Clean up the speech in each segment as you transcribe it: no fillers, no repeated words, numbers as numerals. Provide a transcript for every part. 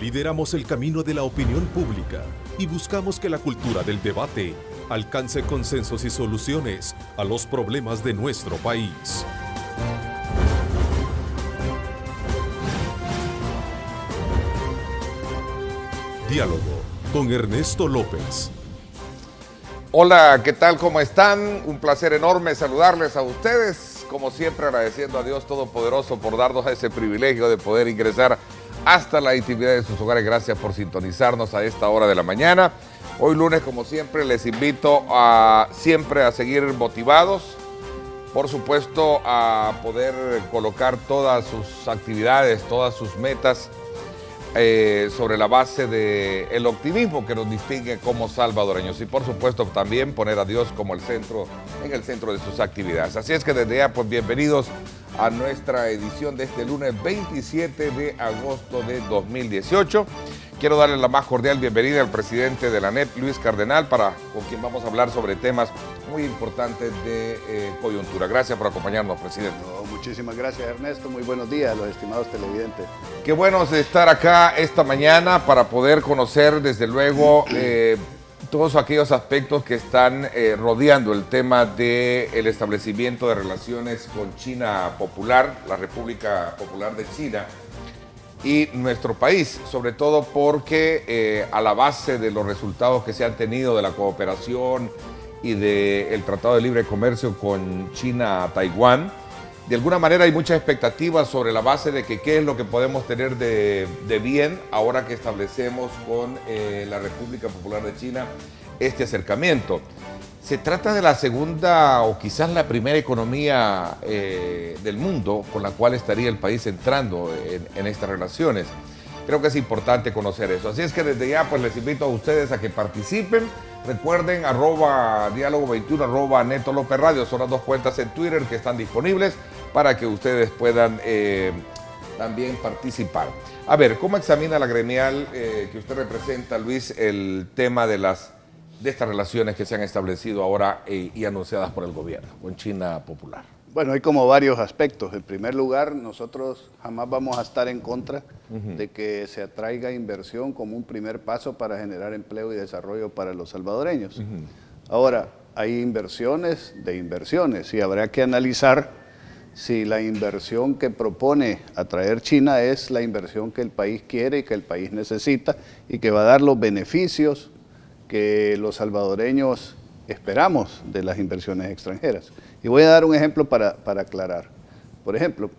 Lideramos el camino de la opinión pública y buscamos que la cultura del debate alcance consensos y soluciones a los problemas de nuestro país. Diálogo con Ernesto López. Hola, ¿qué tal? ¿Cómo están? Un placer enorme saludarles a ustedes. Como siempre, agradeciendo a Dios Todopoderoso por darnos ese privilegio de poder ingresar hasta la intimidad de sus hogares. Gracias por sintonizarnos a esta hora de la mañana. Hoy lunes, como siempre, les invito siempre a seguir motivados. Por supuesto, a poder colocar todas sus actividades, todas sus metas sobre la base del optimismo que nos distingue como salvadoreños. Y por supuesto también poner a Dios como en el centro de sus actividades. Así es que desde ya, pues bienvenidos a nuestra edición de este lunes 27 de agosto de 2018. Quiero darle la más cordial bienvenida al presidente de la ANEP, Luis Cardenal, con quien vamos a hablar sobre temas muy importantes de coyuntura. Gracias por acompañarnos, presidente. Muchísimas gracias, Ernesto. Muy buenos días a los estimados televidentes. Qué bueno estar acá esta mañana para poder conocer, desde luego, todos aquellos aspectos que están rodeando el tema del establecimiento de relaciones con China Popular, la República Popular de China, y nuestro país, sobre todo porque a la base de los resultados que se han tenido de la cooperación y del Tratado de Libre Comercio con China-Taiwán, de alguna manera hay muchas expectativas sobre la base de que qué es lo que podemos tener de bien ahora que establecemos con la República Popular de China este acercamiento. Se trata de la segunda o quizás la primera economía del mundo con la cual estaría el país entrando en estas relaciones. Creo que es importante conocer eso. Así es que desde ya pues les invito a ustedes a que participen. Recuerden, @diálogo21, @Neto López Radio. Son las dos cuentas en Twitter que están disponibles para que ustedes puedan también participar. A ver, ¿cómo examina la gremial que usted representa, Luis, el tema de estas relaciones que se han establecido ahora y anunciadas por el gobierno con China Popular? Bueno, hay como varios aspectos. En primer lugar, nosotros jamás vamos a estar en contra de que se atraiga inversión como un primer paso para generar empleo y desarrollo para los salvadoreños. Ahora, hay inversiones de inversiones y habrá que analizar si la inversión que propone atraer China es la inversión que el país quiere y que el país necesita y que va a dar los beneficios que los salvadoreños esperamos de las inversiones extranjeras. Y voy a dar un ejemplo para aclarar. Por ejemplo,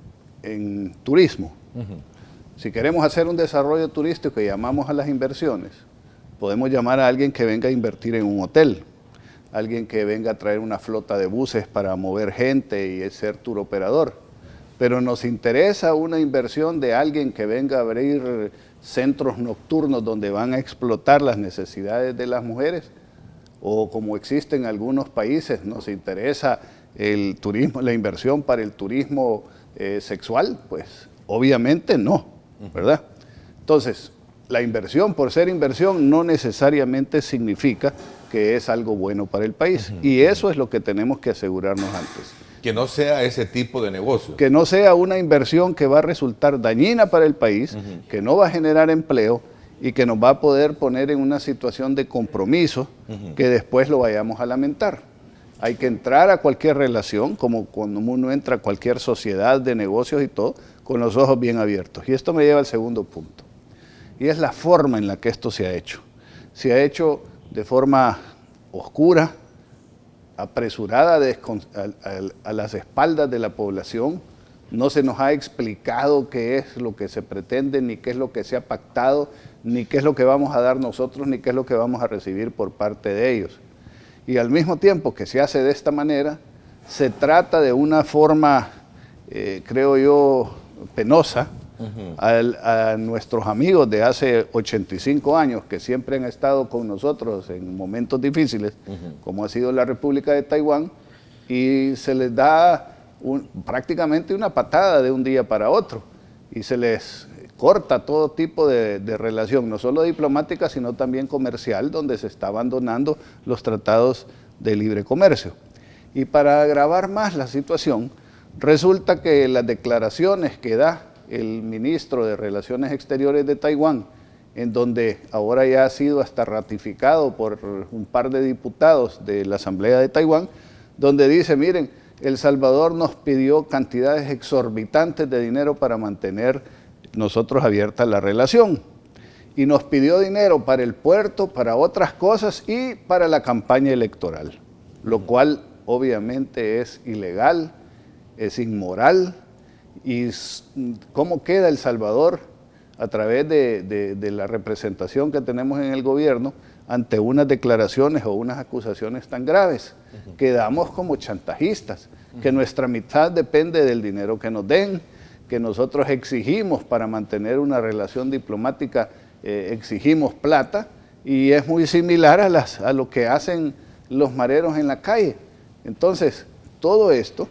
en turismo, si queremos hacer un desarrollo turístico y llamamos a las inversiones, podemos llamar a alguien que venga a invertir en un hotel, alguien que venga a traer una flota de buses para mover gente y ser tour operador. Pero nos interesa una inversión de alguien que venga a abrir centros nocturnos donde van a explotar las necesidades de las mujeres, o como existe en algunos países, nos interesa el turismo, la inversión para el turismo sexual, pues obviamente no, ¿verdad? Entonces, la inversión por ser inversión no necesariamente significa que es algo bueno para el país, y eso es lo que tenemos que asegurarnos antes. Que no sea ese tipo de negocio. Que no sea una inversión que va a resultar dañina para el país, que no va a generar empleo y que nos va a poder poner en una situación de compromiso que después lo vayamos a lamentar. Hay que entrar a cualquier relación, como cuando uno entra a cualquier sociedad de negocios y todo, con los ojos bien abiertos. Y esto me lleva al segundo punto. Y es la forma en la que esto se ha hecho. Se ha hecho de forma oscura, apresurada, a las espaldas de la población. No se nos ha explicado qué es lo que se pretende, ni qué es lo que se ha pactado, ni qué es lo que vamos a dar nosotros, ni qué es lo que vamos a recibir por parte de ellos. Y al mismo tiempo que se hace de esta manera, se trata de una forma, creo yo, penosa, a nuestros amigos de hace 85 años que siempre han estado con nosotros en momentos difíciles, como ha sido la República de Taiwán, y se les da prácticamente una patada de un día para otro y se les corta todo tipo de relación, no solo diplomática, sino también comercial, donde se está abandonando los tratados de libre comercio. Y para agravar más la situación, resulta que las declaraciones que da el ministro de Relaciones Exteriores de Taiwán en donde ahora ya ha sido hasta ratificado por un par de diputados de la Asamblea de Taiwán, donde dice, miren, El Salvador nos pidió cantidades exorbitantes de dinero para mantener nosotros abierta la relación. Y nos pidió dinero para el puerto, para otras cosas y para la campaña electoral, lo cual obviamente es ilegal, es inmoral. ¿Y cómo queda El Salvador a través de la representación que tenemos en el gobierno ante unas declaraciones o unas acusaciones tan graves? Quedamos como chantajistas, que nuestra mitad depende del dinero que nos den, que nosotros exigimos para mantener una relación diplomática, exigimos plata, y es muy similar a lo que hacen los mareros en la calle. Entonces, todo esto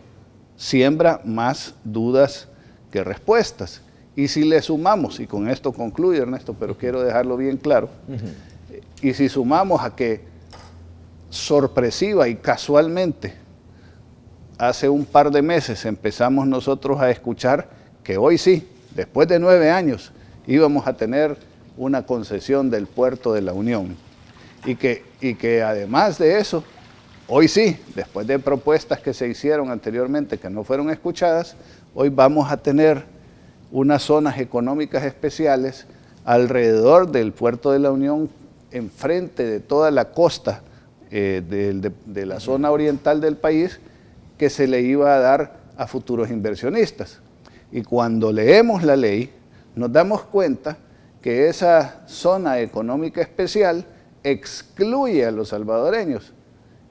siembra más dudas que respuestas. Y si le sumamos, y con esto concluyo, Ernesto, pero quiero dejarlo bien claro, y si sumamos a que sorpresiva y casualmente hace un par de meses empezamos nosotros a escuchar que hoy sí, después de 9 años, íbamos a tener una concesión del puerto de la Unión, y que además de eso, hoy sí, después de propuestas que se hicieron anteriormente que no fueron escuchadas, hoy vamos a tener unas zonas económicas especiales alrededor del puerto de la Unión, enfrente de toda la costa de la zona oriental del país, que se le iba a dar a futuros inversionistas. Y cuando leemos la ley, nos damos cuenta que esa zona económica especial excluye a los salvadoreños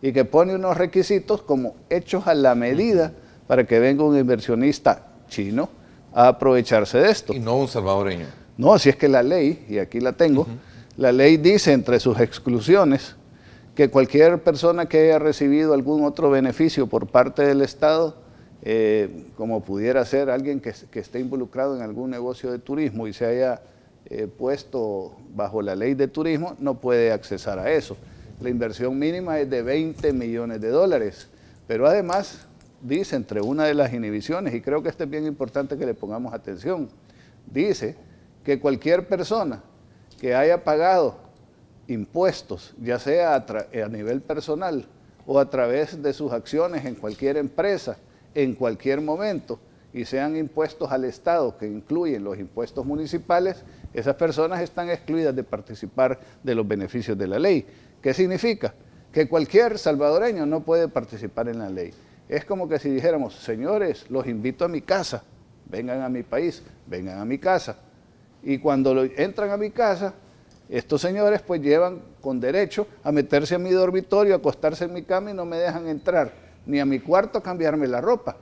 y que pone unos requisitos como hechos a la medida para que venga un inversionista chino a aprovecharse de esto. Y no un salvadoreño. No, si es que la ley, y aquí la tengo, la ley dice entre sus exclusiones que cualquier persona que haya recibido algún otro beneficio por parte del Estado, como pudiera ser alguien que esté involucrado en algún negocio de turismo y se haya puesto bajo la ley de turismo, no puede accesar a eso. La inversión mínima es de $20 millones, pero además dice, entre una de las inhibiciones, y creo que esto es bien importante que le pongamos atención, dice que cualquier persona que haya pagado impuestos, ya sea a nivel personal o a través de sus acciones en cualquier empresa, en cualquier momento, y sean impuestos al Estado, que incluyen los impuestos municipales, esas personas están excluidas de participar de los beneficios de la ley. ¿Qué significa? Que cualquier salvadoreño no puede participar en la ley. Es como que si dijéramos, señores, los invito a mi casa, vengan a mi país, vengan a mi casa. Y cuando entran a mi casa, estos señores pues llevan con derecho a meterse a mi dormitorio, a acostarse en mi cama y no me dejan entrar, ni a mi cuarto a cambiarme la ropa.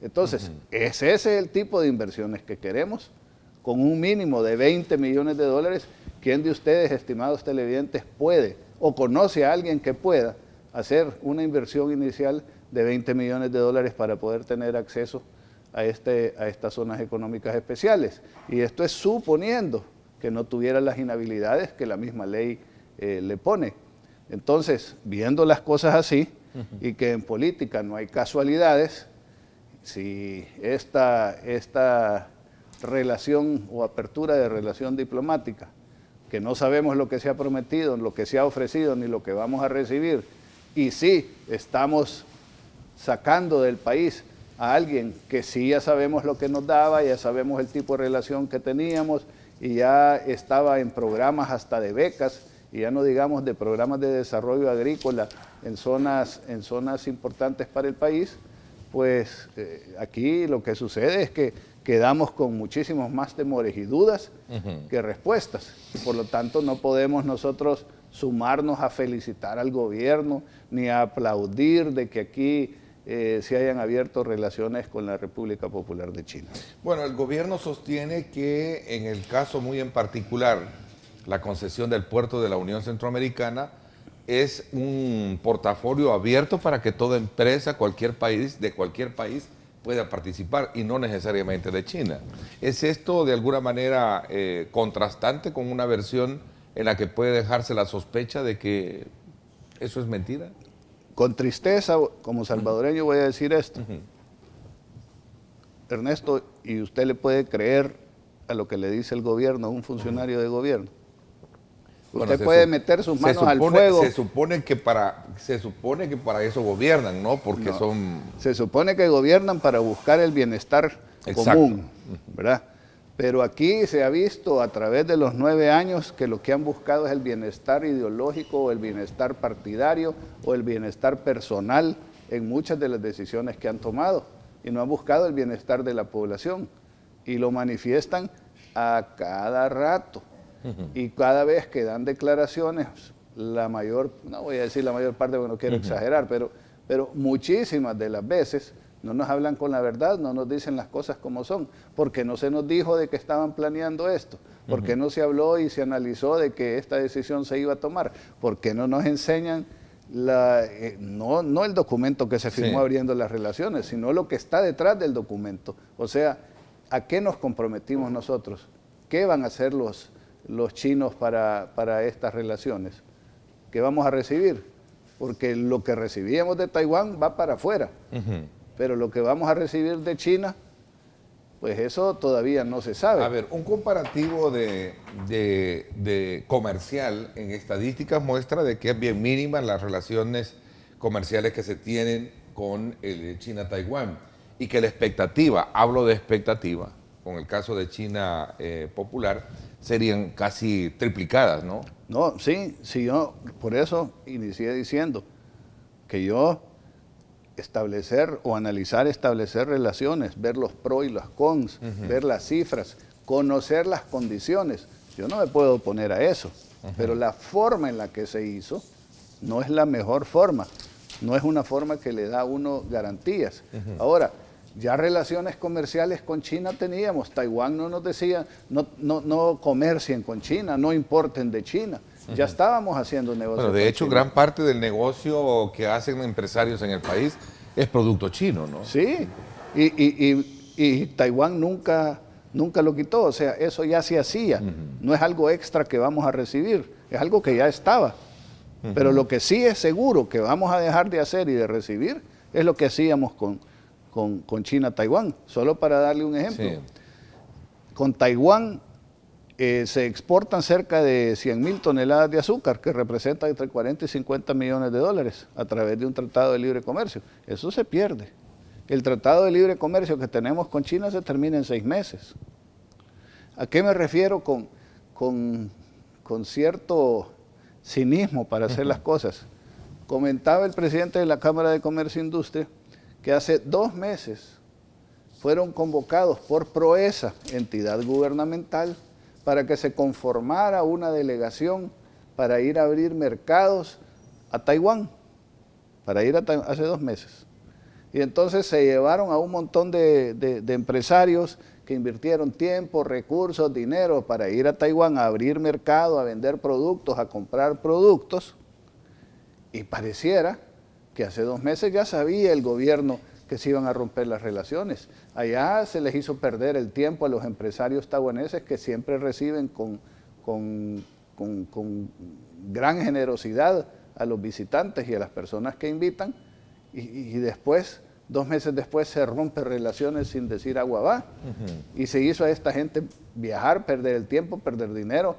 Entonces, ese es el tipo de inversiones que queremos, con un mínimo de $20 millones. ¿Quién de ustedes, estimados televidentes, puede o conoce a alguien que pueda hacer una inversión inicial de $20 millones para poder tener acceso a estas zonas económicas especiales? Y esto es suponiendo que no tuviera las inhabilidades que la misma ley le pone. Entonces, viendo las cosas así, y que en política no hay casualidades, si esta relación o apertura de relación diplomática, que no sabemos lo que se ha prometido, lo que se ha ofrecido, ni lo que vamos a recibir, y sí estamos sacando del país a alguien que sí ya sabemos lo que nos daba, ya sabemos el tipo de relación que teníamos, y ya estaba en programas hasta de becas, y ya no digamos de programas de desarrollo agrícola en zonas importantes para el país, pues aquí lo que sucede es que quedamos con muchísimos más temores y dudas que respuestas. Por lo tanto, no podemos nosotros sumarnos a felicitar al gobierno ni a aplaudir de que aquí se hayan abierto relaciones con la República Popular de China. Bueno, el gobierno sostiene que en el caso muy en particular, la concesión del puerto de la Unión Centroamericana es un portafolio abierto para que toda empresa, de cualquier país, pueda participar, y no necesariamente de China. ¿Es esto de alguna manera contrastante con una versión en la que puede dejarse la sospecha de que eso es mentira? Con tristeza, como salvadoreño, voy a decir esto. Ernesto, ¿y usted le puede creer a lo que le dice el gobierno, a un funcionario de gobierno? Usted puede meter sus manos al fuego. Se supone que para eso gobiernan, ¿no? Porque se supone que gobiernan para buscar el bienestar común, ¿verdad? Pero aquí se ha visto a través de los 9 años que lo que han buscado es el bienestar ideológico o el bienestar partidario o el bienestar personal en muchas de las decisiones que han tomado y no han buscado el bienestar de la población y lo manifiestan a cada rato. Y cada vez que dan declaraciones, no voy a decir la mayor parte porque no quiero exagerar, pero muchísimas de las veces no nos hablan con la verdad, no nos dicen las cosas como son, porque no se nos dijo de que estaban planeando esto, porque no se habló y se analizó de que esta decisión se iba a tomar, porque no nos enseñan no el documento que se firmó abriendo las relaciones, sino lo que está detrás del documento. O sea, ¿a qué nos comprometimos nosotros? ¿Qué van a hacer los chinos para estas relaciones? ¿Qué vamos a recibir? Porque lo que recibíamos de Taiwán va para afuera, pero lo que vamos a recibir de China, pues eso todavía no se sabe. A ver, un comparativo de comercial en estadísticas muestra de que es bien mínima las relaciones comerciales que se tienen con China-Taiwán y que la expectativa, hablo de expectativa, con el caso de China Popular, serían casi triplicadas, ¿no? No, sí, yo por eso inicié diciendo que yo establecer relaciones, ver los pros y los cons, ver las cifras, conocer las condiciones. Yo no me puedo oponer a eso, pero la forma en la que se hizo no es la mejor forma, no es una forma que le da a uno garantías. Ahora, ya relaciones comerciales con China teníamos, Taiwán no nos decía, no comercien con China, no importen de China. Ya estábamos haciendo negocios. Bueno, de hecho, gran parte del negocio que hacen empresarios en el país es producto chino, ¿no? Sí, y Taiwán nunca lo quitó, o sea, eso ya se hacía. No es algo extra que vamos a recibir, es algo que ya estaba. Pero lo que sí es seguro que vamos a dejar de hacer y de recibir es lo que hacíamos con China-Taiwán. Solo para darle un ejemplo. Sí. Con Taiwán se exportan cerca de 100,000 toneladas de azúcar, que representa entre 40 y 50 millones de dólares a través de un tratado de libre comercio. Eso se pierde. El tratado de libre comercio que tenemos con China se termina en 6 meses. ¿A qué me refiero con cierto cinismo para hacer las cosas? Comentaba el presidente de la Cámara de Comercio e Industria que hace 2 meses fueron convocados por PROESA, entidad gubernamental, para que se conformara una delegación para ir a abrir mercados a Taiwán, hace 2 meses. Y entonces se llevaron a un montón de empresarios que invirtieron tiempo, recursos, dinero para ir a Taiwán a abrir mercado, a vender productos, a comprar productos. Y pareciera que hace 2 meses ya sabía el gobierno que se iban a romper las relaciones. Allá se les hizo perder el tiempo a los empresarios taiwaneses que siempre reciben con gran generosidad a los visitantes y a las personas que invitan, y después, 2 meses después, se rompen relaciones sin decir agua va, y se hizo a esta gente viajar, perder el tiempo, perder dinero,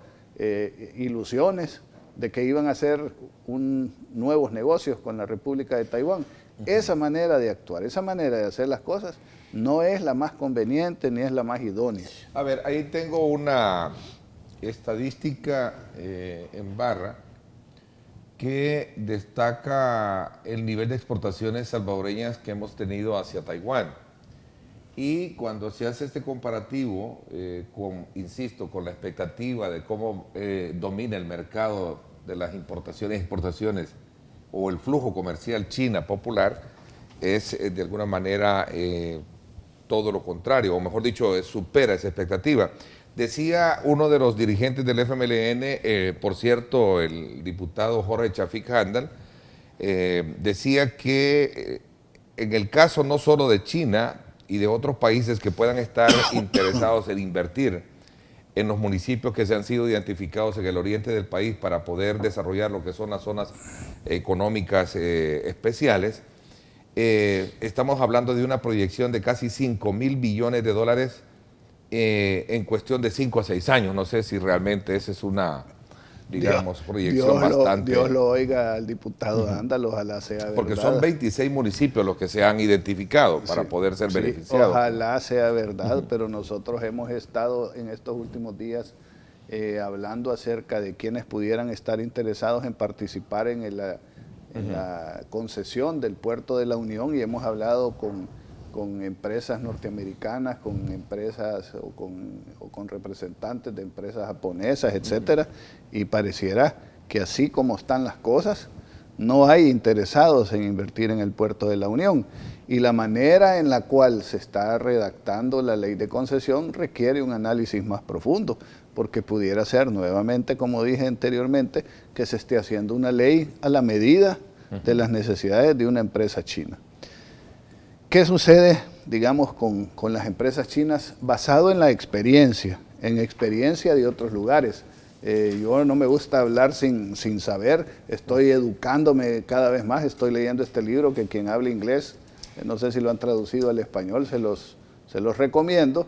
ilusiones de que iban a hacer nuevos negocios con la República de Taiwán. Esa manera de actuar, esa manera de hacer las cosas no es la más conveniente ni es la más idónea. A ver, ahí tengo una estadística en barra que destaca el nivel de exportaciones salvadoreñas que hemos tenido hacia Taiwán. Y cuando se hace este comparativo, insisto, con la expectativa de cómo domina el mercado de las importaciones y exportaciones o el flujo comercial China Popular, es de alguna manera todo lo contrario, o mejor dicho, supera esa expectativa. Decía uno de los dirigentes del FMLN, por cierto, el diputado Jorge Chafik Handal, decía que en el caso no solo de China y de otros países que puedan estar interesados en invertir en los municipios que se han sido identificados en el oriente del país para poder desarrollar lo que son las zonas económicas especiales, estamos hablando de una proyección de casi 5,000 billones de dólares en cuestión de 5 a 6 años. No sé si realmente esa es una digamos, proyección bastante. Dios lo oiga al diputado Ándalo, ojalá sea verdad. Porque son 26 municipios los que se han identificado para poder ser beneficiados. Ojalá sea verdad, pero nosotros hemos estado en estos últimos días hablando acerca de quienes pudieran estar interesados en participar en la concesión del puerto de la Unión, y hemos hablado con empresas norteamericanas, con empresas o con representantes de empresas japonesas, etcétera, y pareciera que así como están las cosas, no hay interesados en invertir en el puerto de la Unión. Y la manera en la cual se está redactando la ley de concesión requiere un análisis más profundo, porque pudiera ser nuevamente, como dije anteriormente, que se esté haciendo una ley a la medida de las necesidades de una empresa china. ¿Qué sucede, digamos, con las empresas chinas basado en la experiencia, de otros lugares? Yo no me gusta hablar sin saber, estoy educándome cada vez más, estoy leyendo este libro que quien hable inglés, no sé si lo han traducido al español, se los recomiendo,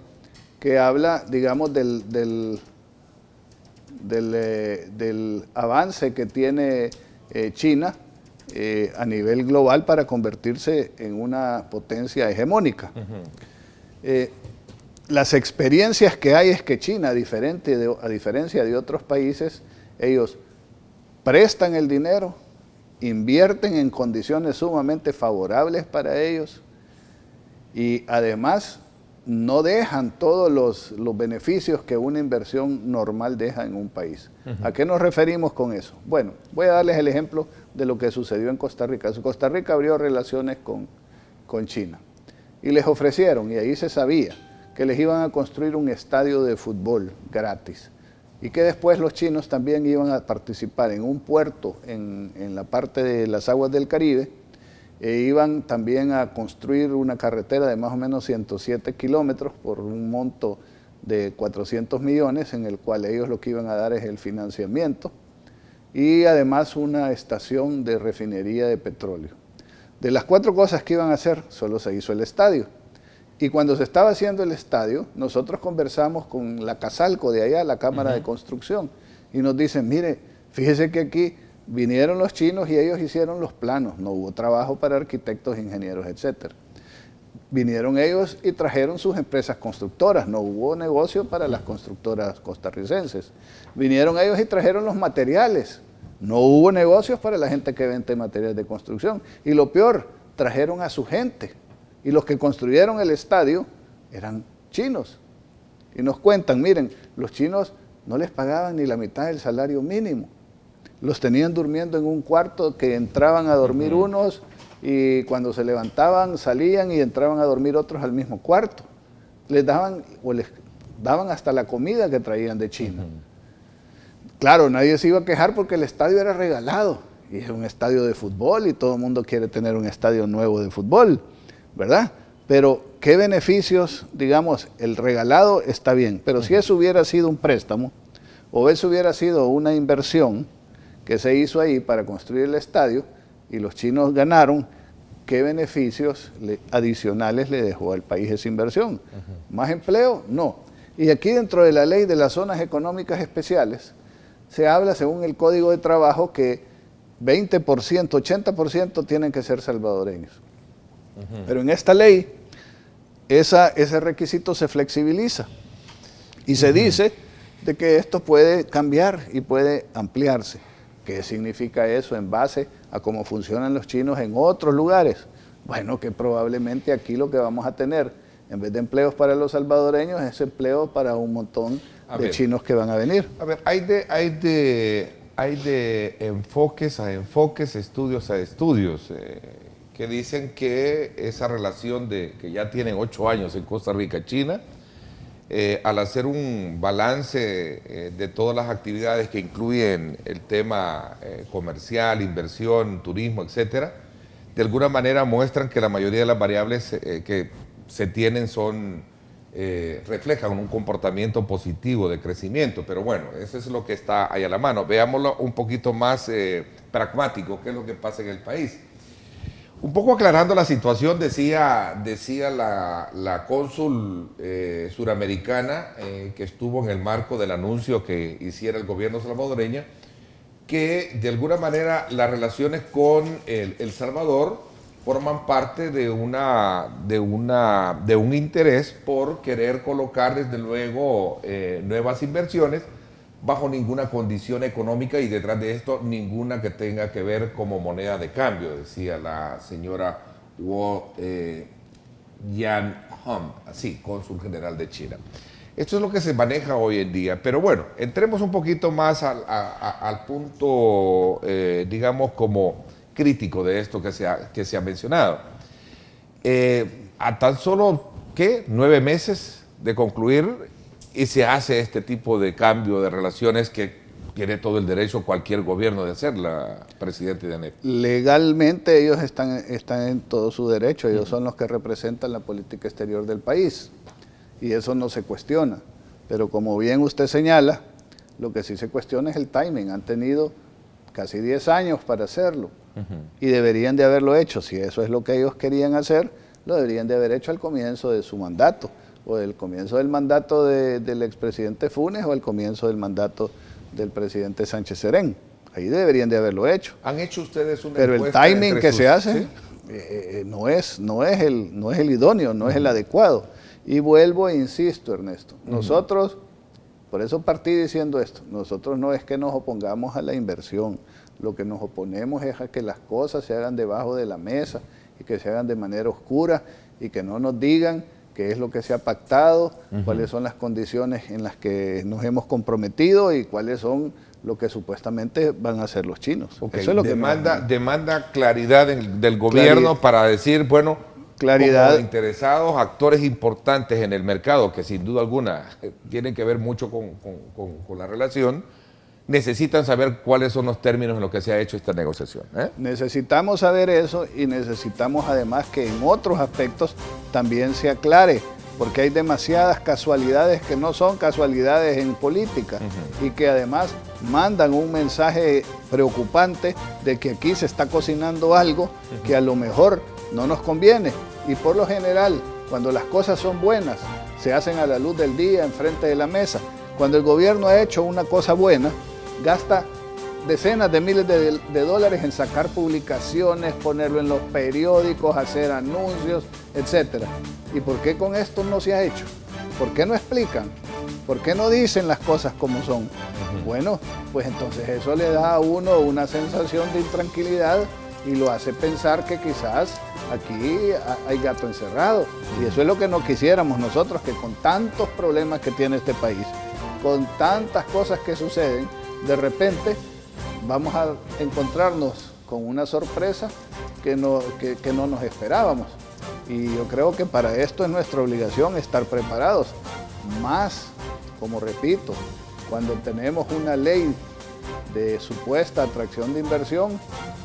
que habla, digamos, del avance que tiene China a nivel global para convertirse en una potencia hegemónica. Las experiencias que hay es que China, a diferencia de otros países, ellos prestan el dinero, invierten en condiciones sumamente favorables para ellos y además no dejan todos los beneficios que una inversión normal deja en un país. ¿A qué nos referimos con eso? Bueno, voy a darles el ejemplo de lo que sucedió en Costa Rica. Costa Rica abrió relaciones con China y les ofrecieron, y ahí se sabía, que les iban a construir un estadio de fútbol gratis y que después los chinos también iban a participar en un puerto en la parte de las aguas del Caribe, e iban también a construir una carretera de más o menos 107 kilómetros por un monto de 400 millones, en el cual ellos lo que iban a dar es el financiamiento, y además una estación de refinería de petróleo. De las 4 cosas que iban a hacer, solo se hizo el estadio. Y cuando se estaba haciendo el estadio, nosotros conversamos con la Casalco de allá, la Cámara de Construcción, y nos dicen, mire, fíjese que aquí vinieron los chinos y ellos hicieron los planos, no hubo trabajo para arquitectos, ingenieros, etcétera. Vinieron ellos y trajeron sus empresas constructoras, no hubo negocio para las constructoras costarricenses. Vinieron ellos y trajeron los materiales, no hubo negocios para la gente que vende materiales de construcción. Y lo peor, trajeron a su gente. Y los que construyeron el estadio eran chinos. Y nos cuentan, miren, los chinos no les pagaban ni la mitad del salario mínimo. Los tenían durmiendo en un cuarto que entraban a dormir unos y cuando se levantaban salían y entraban a dormir otros al mismo cuarto. Les daban hasta la comida que traían de China. Claro, nadie se iba a quejar porque el estadio era regalado y era un estadio de fútbol y todo el mundo quiere tener un estadio nuevo de fútbol, ¿verdad? Pero ¿qué beneficios? Digamos, el regalado está bien, pero si eso hubiera sido un préstamo o eso hubiera sido una inversión que se hizo ahí para construir el estadio y los chinos ganaron, ¿qué beneficios adicionales le dejó al país esa inversión? ¿Más empleo? No. Y aquí dentro de la ley de las zonas económicas especiales se habla, según el Código de Trabajo, que 20%, 80% tienen que ser salvadoreños. Pero en esta ley ese requisito se flexibiliza y se dice de que esto puede cambiar y puede ampliarse. ¿Qué significa eso en base a cómo funcionan los chinos en otros lugares? Bueno, que probablemente aquí lo que vamos a tener, en vez de empleos para los salvadoreños, es empleo para un montón de chinos que van a venir. A ver, hay de enfoques a enfoques, estudios a estudios, que dicen que esa relación que ya tienen 8 años en Costa Rica, China, al hacer un balance de todas las actividades que incluyen el tema comercial, inversión, turismo, etcétera, de alguna manera muestran que la mayoría de las variables que se tienen reflejan un comportamiento positivo de crecimiento, pero bueno, eso es lo que está ahí a la mano. Veámoslo un poquito más pragmático, qué es lo que pasa en el país. Un poco aclarando la situación, decía la cónsul suramericana que estuvo en el marco del anuncio que hiciera el gobierno salvadoreño que de alguna manera las relaciones con El Salvador forman parte de un interés por querer colocar desde luego nuevas inversiones bajo ninguna condición económica y detrás de esto ninguna que tenga que ver como moneda de cambio, decía la señora Wu Yanhong, así, cónsul general de China. Esto es lo que se maneja hoy en día, pero bueno, entremos un poquito más al punto, digamos, como crítico de esto que se ha mencionado. A tan solo, ¿qué? 9 meses de concluir y se hace este tipo de cambio de relaciones que tiene todo el derecho cualquier gobierno de hacerla, presidente Janet. Legalmente ellos están en todo su derecho, ellos son los que representan la política exterior del país y eso no se cuestiona, pero como bien usted señala, lo que sí se cuestiona es el timing, han tenido casi 10 años para hacerlo y deberían de haberlo hecho, si eso es lo que ellos querían hacer, lo deberían de haber hecho al comienzo de su mandato, o del comienzo del mandato del expresidente Funes o al comienzo del mandato del presidente Sánchez Serén. Ahí deberían de haberlo hecho. ¿Han hecho ustedes una Pero el encuesta timing que se hace ¿sí? no es el idóneo, no es el adecuado. Y vuelvo e insisto, Ernesto, nosotros, por eso partí diciendo esto, nosotros no es que nos opongamos a la inversión, lo que nos oponemos es a que las cosas se hagan debajo de la mesa y que se hagan de manera oscura y que no nos digan qué es lo que se ha pactado, cuáles son las condiciones en las que nos hemos comprometido y cuáles son lo que supuestamente van a hacer los chinos. Okay. Eso es lo demanda claridad del gobierno para decir, bueno, claridad. como interesados, actores importantes en el mercado, que sin duda alguna tienen que ver mucho con la relación, necesitan saber cuáles son los términos en los que se ha hecho esta negociación. Necesitamos saber eso y necesitamos además que en otros aspectos también se aclare, porque hay demasiadas casualidades que no son casualidades en política y que además mandan un mensaje preocupante de que aquí se está cocinando algo que a lo mejor no nos conviene. Y por lo general, cuando las cosas son buenas, se hacen a la luz del día, enfrente de la mesa. Cuando el gobierno ha hecho una cosa buena, gasta decenas de miles de dólares en sacar publicaciones, ponerlo en los periódicos, hacer anuncios, etc. ¿Y por qué con esto no se ha hecho? ¿Por qué no explican? ¿Por qué no dicen las cosas como son? Bueno, pues entonces eso le da a uno una sensación de intranquilidad y lo hace pensar que quizás aquí hay gato encerrado. Y eso es lo que no quisiéramos nosotros, que con tantos problemas que tiene este país, con tantas cosas que suceden, de repente vamos a encontrarnos con una sorpresa que no nos esperábamos. Y yo creo que para esto es nuestra obligación estar preparados. Más, como repito, cuando tenemos una ley de supuesta atracción de inversión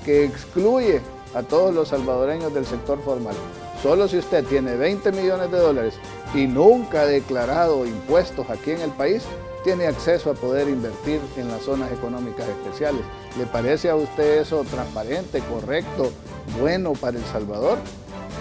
que excluye a todos los salvadoreños del sector formal. Solo si usted tiene 20 millones de dólares y nunca ha declarado impuestos aquí en el país, tiene acceso a poder invertir en las zonas económicas especiales. ¿Le parece a usted eso transparente, correcto, bueno para El Salvador?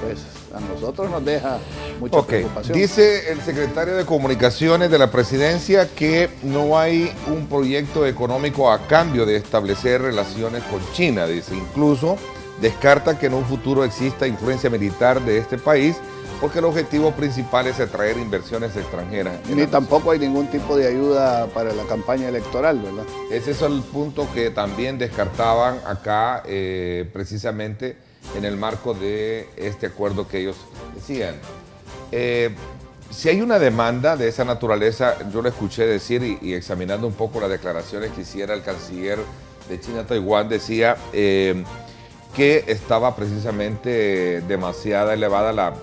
Pues a nosotros nos deja mucha preocupación. Dice el secretario de Comunicaciones de la Presidencia que no hay un proyecto económico a cambio de establecer relaciones con China. Dice, incluso descarta que en un futuro exista influencia militar de este país porque el objetivo principal es atraer inversiones extranjeras. Ni tampoco hay ningún tipo de ayuda para la campaña electoral, ¿verdad? Ese es el punto que también descartaban acá precisamente en el marco de este acuerdo que ellos decían. Si hay una demanda de esa naturaleza, yo lo escuché decir y examinando un poco las declaraciones que hiciera el canciller de China-Taiwán, decía que estaba precisamente demasiado elevada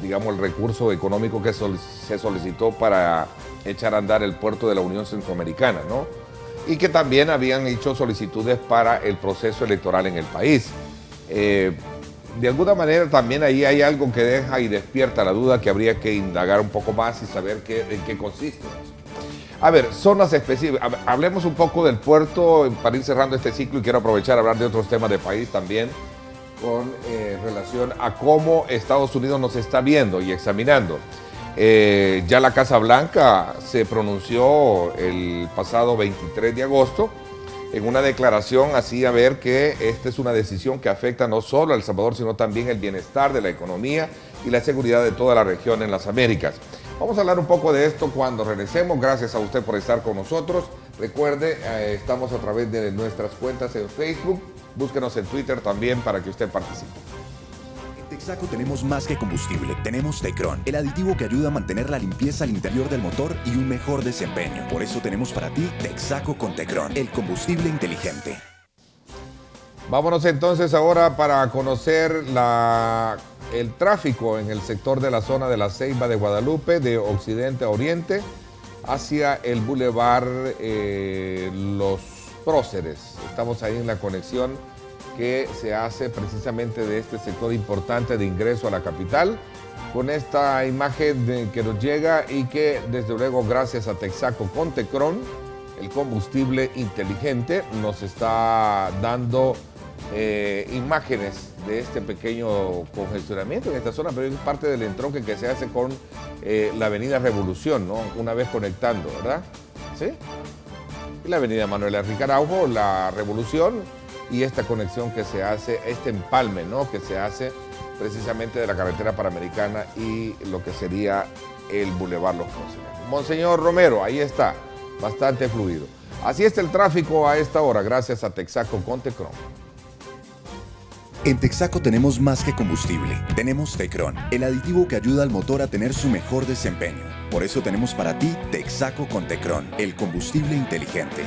digamos, el recurso económico que se solicitó para echar a andar el puerto de la Unión Centroamericana, ¿no? Y que también habían hecho solicitudes para el proceso electoral en el país. De alguna manera también ahí hay algo que deja y despierta la duda que habría que indagar un poco más y saber en qué consiste. A ver, zonas específicas. Hablemos un poco del puerto para ir cerrando este ciclo y quiero aprovechar a hablar de otros temas de país también con relación a cómo Estados Unidos nos está viendo y examinando. Ya la Casa Blanca se pronunció el pasado 23 de agosto en una declaración hacía ver que esta es una decisión que afecta no solo a El Salvador, sino también el bienestar de la economía y la seguridad de toda la región en las Américas. Vamos a hablar un poco de esto cuando regresemos. Gracias a usted por estar con nosotros. Recuerde, estamos a través de nuestras cuentas en Facebook. Búsquenos en Twitter también para que usted participe. En Texaco tenemos más que combustible, tenemos Tecron, el aditivo que ayuda a mantener la limpieza al interior del motor y un mejor desempeño. Por eso tenemos para ti Texaco con Tecron, el combustible inteligente. Vámonos entonces ahora para conocer el tráfico en el sector de la zona de la Ceiba de Guadalupe, de occidente a oriente, hacia el bulevar Los Próceres. Estamos ahí en la conexión que se hace precisamente de este sector importante de ingreso a la capital, con esta imagen que nos llega y que desde luego gracias a Texaco con Tecron, el combustible inteligente, nos está dando imágenes de este pequeño congestionamiento en esta zona, pero es parte del entronque que se hace con la avenida Revolución, ¿no? Una vez conectando, ¿verdad? ¿Sí? Y la avenida Manuel Enrique Araujo, la Revolución, y esta conexión que se hace, este empalme, ¿no?, que se hace precisamente de la carretera panamericana y lo que sería el Boulevard Los Próceres. Monseñor Romero, ahí está, bastante fluido. Así está el tráfico a esta hora, gracias a Texaco con Tecron. En Texaco tenemos más que combustible, tenemos Tecron, el aditivo que ayuda al motor a tener su mejor desempeño. Por eso tenemos para ti Texaco con Tecron, el combustible inteligente.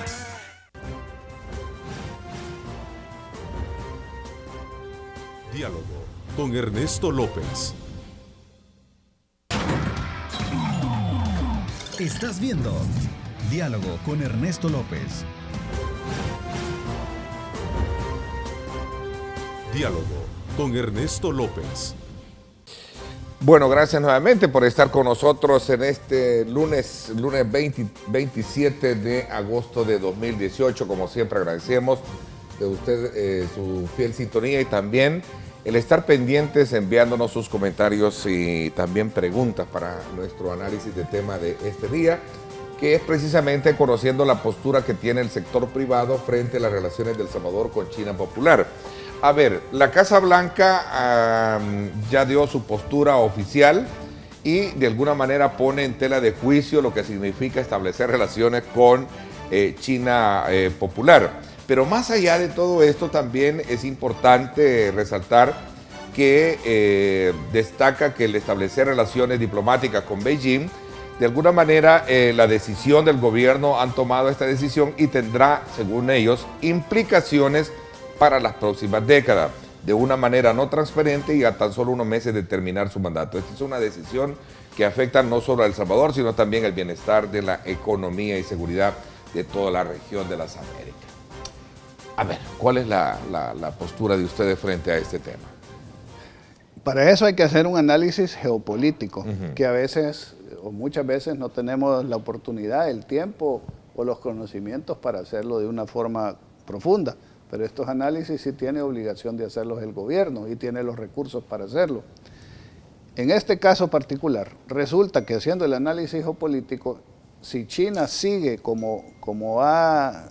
Diálogo con Ernesto López. Estás viendo Diálogo con Ernesto López. Diálogo con Ernesto López. Bueno, gracias nuevamente por estar con nosotros en este lunes 27 de agosto de 2018. Como siempre agradecemos de usted su fiel sintonía y también el estar pendientes enviándonos sus comentarios y también preguntas para nuestro análisis de tema de este día, que es precisamente conociendo la postura que tiene el sector privado frente a las relaciones de El Salvador con China Popular. A ver, la Casa Blanca ya dio su postura oficial y de alguna manera pone en tela de juicio lo que significa establecer relaciones con China Popular. Pero más allá de todo esto, también es importante resaltar que destaca que el establecer relaciones diplomáticas con Beijing, de alguna manera la decisión del gobierno han tomado esta decisión y tendrá, según ellos, implicaciones para las próximas décadas, de una manera no transparente y a tan solo unos meses de terminar su mandato. Esta es una decisión que afecta no solo a El Salvador, sino también el bienestar de la economía y seguridad de toda la región de las Américas. A ver, ¿cuál es la postura de ustedes frente a este tema? Para eso hay que hacer un análisis geopolítico, que a veces o muchas veces no tenemos la oportunidad, el tiempo o los conocimientos para hacerlo de una forma profunda. Pero estos análisis sí tiene obligación de hacerlos el gobierno y tiene los recursos para hacerlo. En este caso particular, resulta que haciendo el análisis geopolítico, si China sigue como ha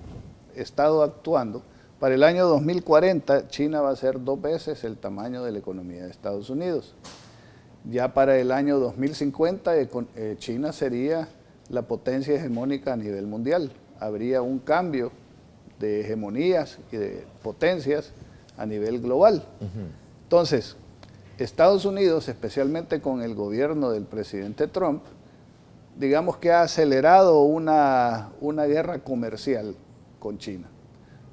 estado actuando, para el año 2040 China va a ser 2 veces el tamaño de la economía de Estados Unidos. Ya para el año 2050 China sería la potencia hegemónica a nivel mundial. Habría un cambio de hegemonías y de potencias a nivel global. Entonces, Estados Unidos, especialmente con el gobierno del presidente Trump, digamos que ha acelerado una guerra comercial con China.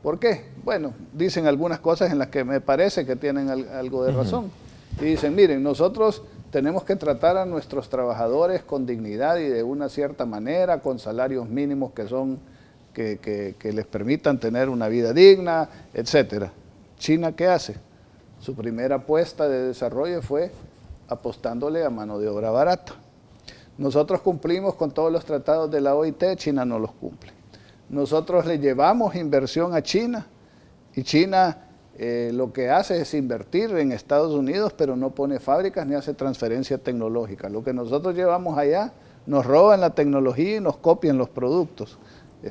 ¿Por qué? Bueno, dicen algunas cosas en las que me parece que tienen algo de razón. Y dicen, miren, nosotros tenemos que tratar a nuestros trabajadores con dignidad y de una cierta manera, con salarios mínimos que les permitan tener una vida digna, etc. ¿China qué hace? Su primera apuesta de desarrollo fue apostándole a mano de obra barata. Nosotros cumplimos con todos los tratados de la OIT, China no los cumple. Nosotros le llevamos inversión a China y China lo que hace es invertir en Estados Unidos, pero no pone fábricas ni hace transferencia tecnológica. Lo que nosotros llevamos allá, nos roban la tecnología y nos copian los productos.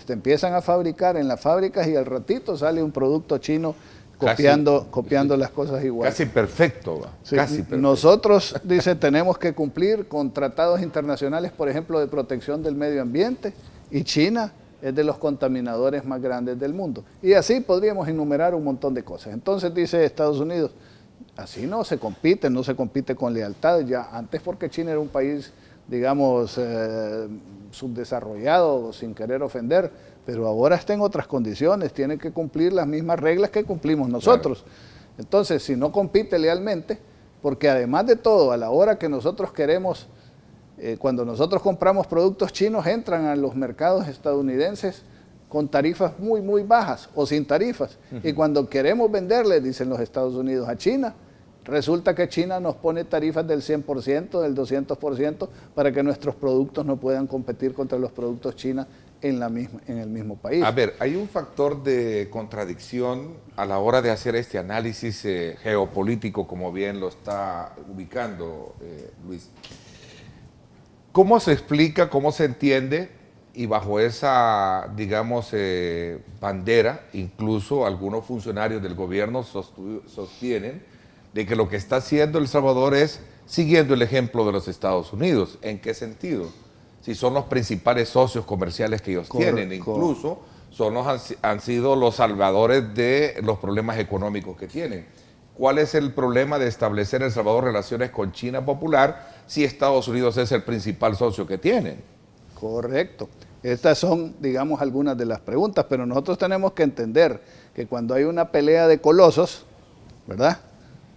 empiezan a fabricar en las fábricas y al ratito sale un producto chino copiando las cosas igual. Casi perfecto, va. Sí, Casi perfecto. Nosotros, dice, tenemos que cumplir con tratados internacionales, por ejemplo, de protección del medio ambiente, y China es de los contaminadores más grandes del mundo. Y así podríamos enumerar un montón de cosas. Entonces dice Estados Unidos, así no se compite con lealtad. Ya antes, porque China era un país, digamos, subdesarrollado, sin querer ofender, pero ahora está en otras condiciones, tiene que cumplir las mismas reglas que cumplimos nosotros. Claro. Entonces, si no compite lealmente, porque además de todo, a la hora que nosotros queremos, cuando nosotros compramos productos chinos, entran a los mercados estadounidenses con tarifas muy, muy bajas o sin tarifas. Y cuando queremos venderle, dicen los Estados Unidos, a China, resulta que China nos pone tarifas del 100%, del 200%, para que nuestros productos no puedan competir contra los productos chinos en el mismo país. A ver, hay un factor de contradicción a la hora de hacer este análisis geopolítico, como bien lo está ubicando Luis. ¿Cómo se explica, cómo se entiende, y bajo esa, digamos, bandera, incluso algunos funcionarios del gobierno sostienen de que lo que está haciendo El Salvador es siguiendo el ejemplo de los Estados Unidos? ¿En qué sentido? Si son los principales socios comerciales que ellos tienen, incluso han sido los salvadores de los problemas económicos que tienen. ¿Cuál es el problema de establecer en El Salvador relaciones con China popular si Estados Unidos es el principal socio que tienen? Correcto. Estas son, digamos, algunas de las preguntas, pero nosotros tenemos que entender que cuando hay una pelea de colosos, ¿verdad?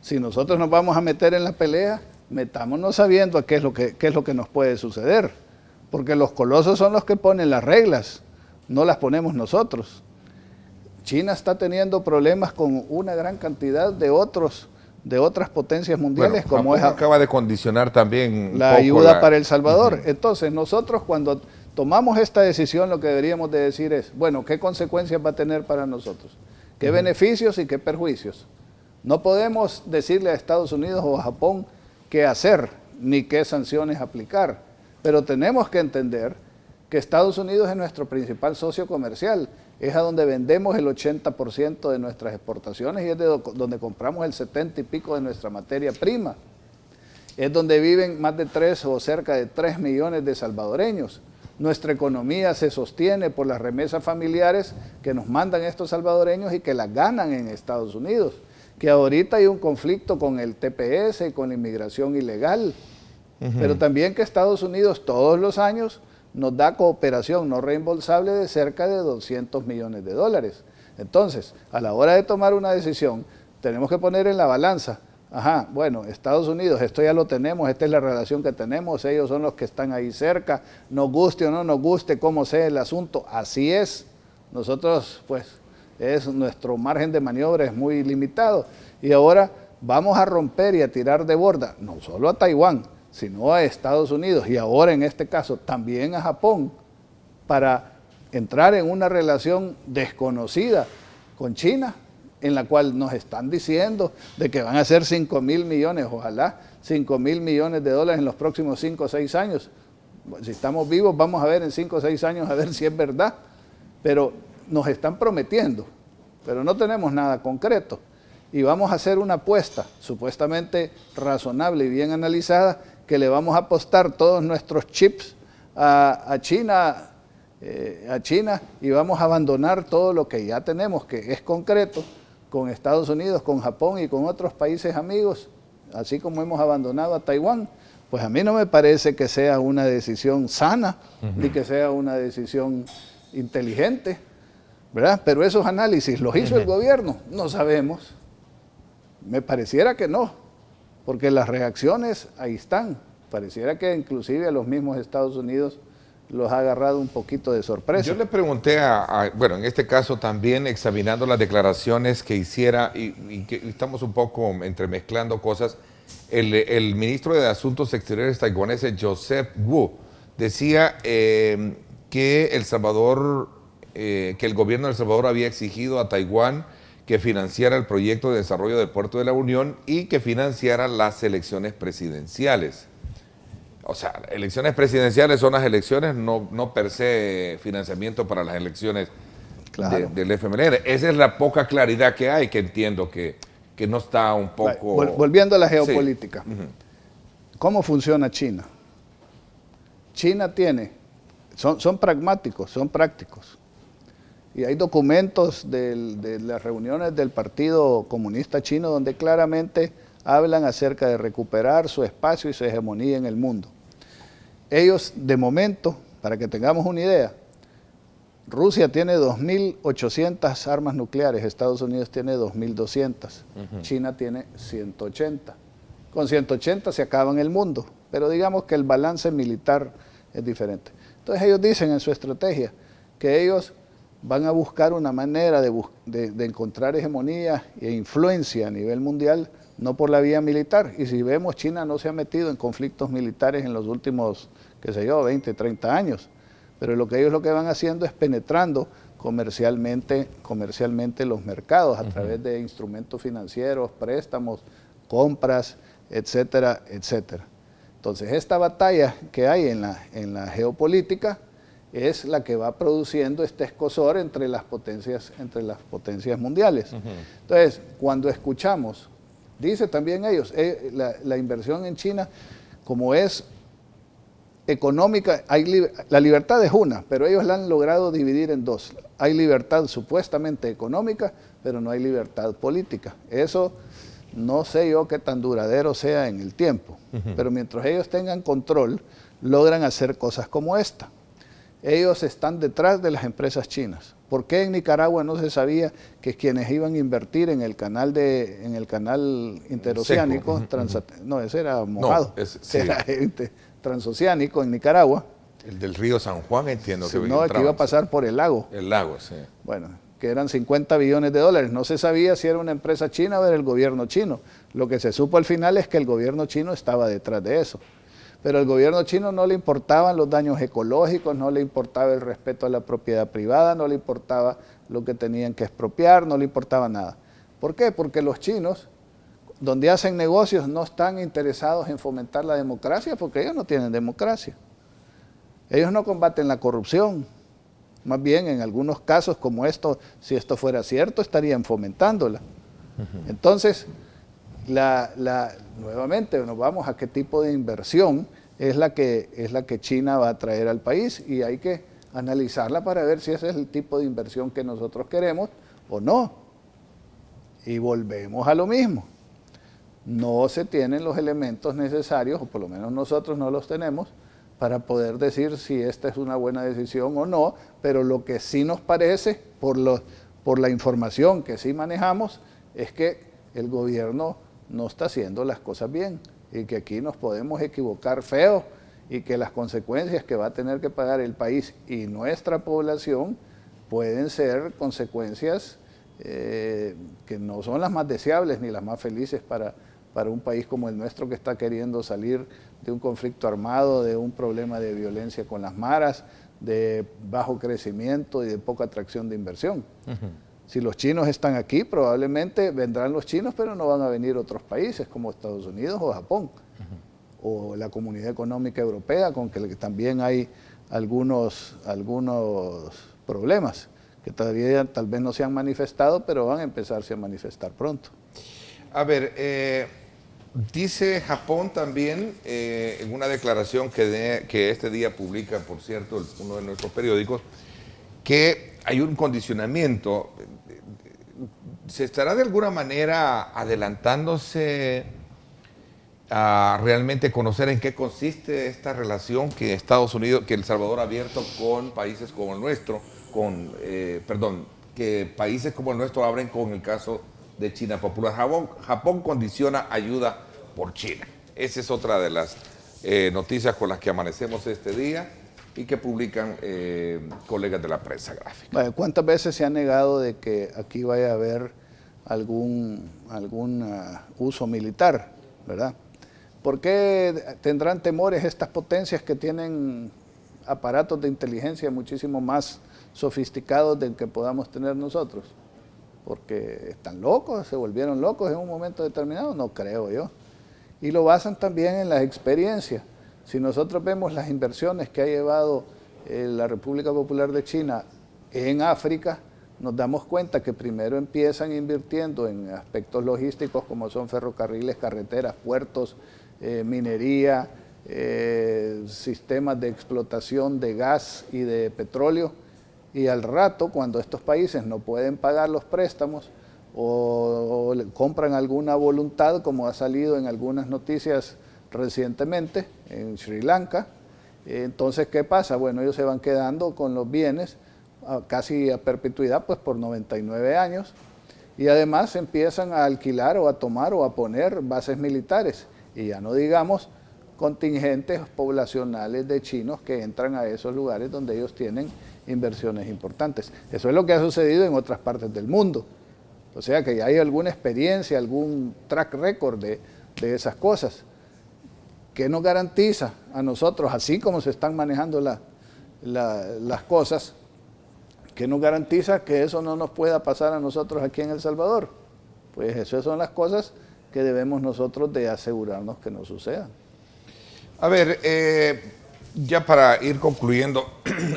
Si nosotros nos vamos a meter en la pelea, metámonos sabiendo qué es lo que nos puede suceder. Porque los colosos son los que ponen las reglas, no las ponemos nosotros. China está teniendo problemas con una gran cantidad de otras potencias mundiales, bueno, como acaba de condicionar también la ayuda para El Salvador. Entonces, nosotros cuando tomamos esta decisión, lo que deberíamos de decir es, bueno, ¿qué consecuencias va a tener para nosotros? ¿Qué beneficios y qué perjuicios? No podemos decirle a Estados Unidos o a Japón qué hacer, ni qué sanciones aplicar. Pero tenemos que entender que Estados Unidos es nuestro principal socio comercial, es a donde vendemos el 80% de nuestras exportaciones y es de donde compramos el 70 y pico de nuestra materia prima. Es donde viven más de 3 o cerca de 3 millones de salvadoreños. Nuestra economía se sostiene por las remesas familiares que nos mandan estos salvadoreños y que las ganan en Estados Unidos. Que ahorita hay un conflicto con el TPS y con la inmigración ilegal. Pero también que Estados Unidos todos los años nos da cooperación no reembolsable de cerca de $200 millones. Entonces, a la hora de tomar una decisión, tenemos que poner en la balanza, bueno, Estados Unidos, esto ya lo tenemos, esta es la relación que tenemos, ellos son los que están ahí cerca, nos guste o no nos guste, cómo sea el asunto, así es. Nosotros, pues, nuestro margen de maniobra es muy limitado. Y ahora vamos a romper y a tirar de borda, no solo a Taiwán, sino a Estados Unidos y ahora en este caso también a Japón, para entrar en una relación desconocida con China, en la cual nos están diciendo de que van a ser 5.000 millones, ojalá 5.000 millones de dólares en los próximos 5 o 6 años. Si estamos vivos vamos a ver en 5 o 6 años a ver si es verdad, pero nos están prometiendo, pero no tenemos nada concreto. Y vamos a hacer una apuesta supuestamente razonable y bien analizada, que le vamos a apostar todos nuestros chips a China y vamos a abandonar todo lo que ya tenemos, que es concreto, con Estados Unidos, con Japón y con otros países amigos, así como hemos abandonado a Taiwán. Pues a mí no me parece que sea una decisión sana, ni que sea una decisión inteligente, ¿verdad? Pero esos análisis los hizo el gobierno, no sabemos. Me pareciera que no, porque las reacciones ahí están. Pareciera que inclusive a los mismos Estados Unidos los ha agarrado un poquito de sorpresa. Yo le pregunté bueno, en este caso también examinando las declaraciones que hiciera, y que estamos un poco entremezclando cosas, el ministro de Asuntos Exteriores taiwanés, Joseph Wu, decía que El Salvador, que el gobierno de El Salvador había exigido a Taiwán que financiara el proyecto de desarrollo del Puerto de la Unión y que financiara las elecciones presidenciales. O sea, elecciones presidenciales son las elecciones, no per se financiamiento para las elecciones Claro. del FMLN. Esa es la poca claridad que hay, que entiendo que no está un poco... Volviendo a la geopolítica. Sí. ¿Cómo funciona China? China tiene, son pragmáticos, son prácticos. Y hay documentos de las reuniones del Partido Comunista Chino donde claramente hablan acerca de recuperar su espacio y su hegemonía en el mundo. Ellos, de momento, para que tengamos una idea, Rusia tiene 2.800 armas nucleares, Estados Unidos tiene 2.200, China tiene 180. Con 180 se acaba en el mundo, pero digamos que el balance militar es diferente. Entonces ellos dicen en su estrategia que ellos van a buscar una manera de encontrar hegemonía e influencia a nivel mundial, no por la vía militar. Y si vemos, China no se ha metido en conflictos militares en los últimos, 20, 30 años. Pero ellos lo que van haciendo es penetrando comercialmente los mercados a través de instrumentos financieros, préstamos, compras, etcétera, etcétera. Entonces, esta batalla que hay en la geopolítica es la que va produciendo este escozor entre las potencias mundiales. Entonces, cuando escuchamos, dice también ellos, la inversión en China, como es económica, la libertad es una, pero ellos la han logrado dividir en dos. Hay libertad supuestamente económica, pero no hay libertad política. Eso no sé yo qué tan duradero sea en el tiempo, pero mientras ellos tengan control, logran hacer cosas como esta. Ellos están detrás de las empresas chinas. ¿Por qué en Nicaragua no se sabía que quienes iban a invertir en el canal interoceánico, no, ese era Mojado, sí. Era transoceánico en Nicaragua? El del río San Juan, entiendo que no, que iba a pasar por el lago. El lago, sí. Bueno, que eran 50 billones de dólares. No se sabía si era una empresa china o era el gobierno chino. Lo que se supo al final es que el gobierno chino estaba detrás de eso. Pero al gobierno chino no le importaban los daños ecológicos, no le importaba el respeto a la propiedad privada, no le importaba lo que tenían que expropiar, no le importaba nada. ¿Por qué? Porque los chinos, donde hacen negocios, no están interesados en fomentar la democracia, porque ellos no tienen democracia. Ellos no combaten la corrupción. Más bien, en algunos casos como esto, si esto fuera cierto, estarían fomentándola. Entonces, nuevamente nos vamos a qué tipo de inversión es la que China va a traer al país, y hay que analizarla para ver si ese es el tipo de inversión que nosotros queremos o no. Y volvemos a lo mismo. No se tienen los elementos necesarios, o por lo menos nosotros no los tenemos, para poder decir si esta es una buena decisión o no, pero lo que sí nos parece, por la información que sí manejamos, es que el gobierno no está haciendo las cosas bien y que aquí nos podemos equivocar feo y que las consecuencias que va a tener que pagar el país y nuestra población pueden ser consecuencias que no son las más deseables ni las más felices para un país como el nuestro, que está queriendo salir de un conflicto armado, de un problema de violencia con las maras, de bajo crecimiento y de poca atracción de inversión. Si los chinos están aquí, probablemente vendrán los chinos, pero no van a venir otros países como Estados Unidos o Japón, o la Comunidad Económica Europea, con que también hay algunos problemas que todavía tal vez no se han manifestado, pero van a empezarse a manifestar pronto. A ver, dice Japón también, en una declaración que este día publica, por cierto, uno de nuestros periódicos, que hay un condicionamiento. ¿Se estará de alguna manera adelantándose a realmente conocer en qué consiste esta relación que Estados Unidos, que El Salvador ha abierto con países como el nuestro, que países como el nuestro abren con el caso de China Popular? Japón condiciona ayuda por China. Esa es otra de las noticias con las que amanecemos este día y que publican colegas de la prensa gráfica. ¿Cuántas veces se ha negado de que aquí vaya a haber algún uso militar, verdad? ¿Por qué tendrán temores estas potencias que tienen aparatos de inteligencia muchísimo más sofisticados del que podamos tener nosotros? Porque están locos, se volvieron locos en un momento determinado, no creo yo. Y lo basan también en las experiencias. Si nosotros vemos las inversiones que ha llevado la República Popular de China en África, nos damos cuenta que primero empiezan invirtiendo en aspectos logísticos como son ferrocarriles, carreteras, puertos, minería, sistemas de explotación de gas y de petróleo, y al rato, cuando estos países no pueden pagar los préstamos o compran alguna voluntad, como ha salido en algunas noticias recientemente en Sri Lanka, entonces ¿qué pasa? Bueno, ellos se van quedando con los bienes casi a perpetuidad, pues por 99 años, y además empiezan a alquilar o a tomar o a poner bases militares, y ya no digamos contingentes poblacionales de chinos que entran a esos lugares donde ellos tienen inversiones importantes. Eso es lo que ha sucedido en otras partes del mundo. O sea que ya hay alguna experiencia, algún track record de esas cosas. ¿Qué nos garantiza a nosotros, así como se están manejando las cosas, qué nos garantiza que eso no nos pueda pasar a nosotros aquí en El Salvador? Pues esas son las cosas que debemos nosotros de asegurarnos que no sucedan. A ver, ya para ir concluyendo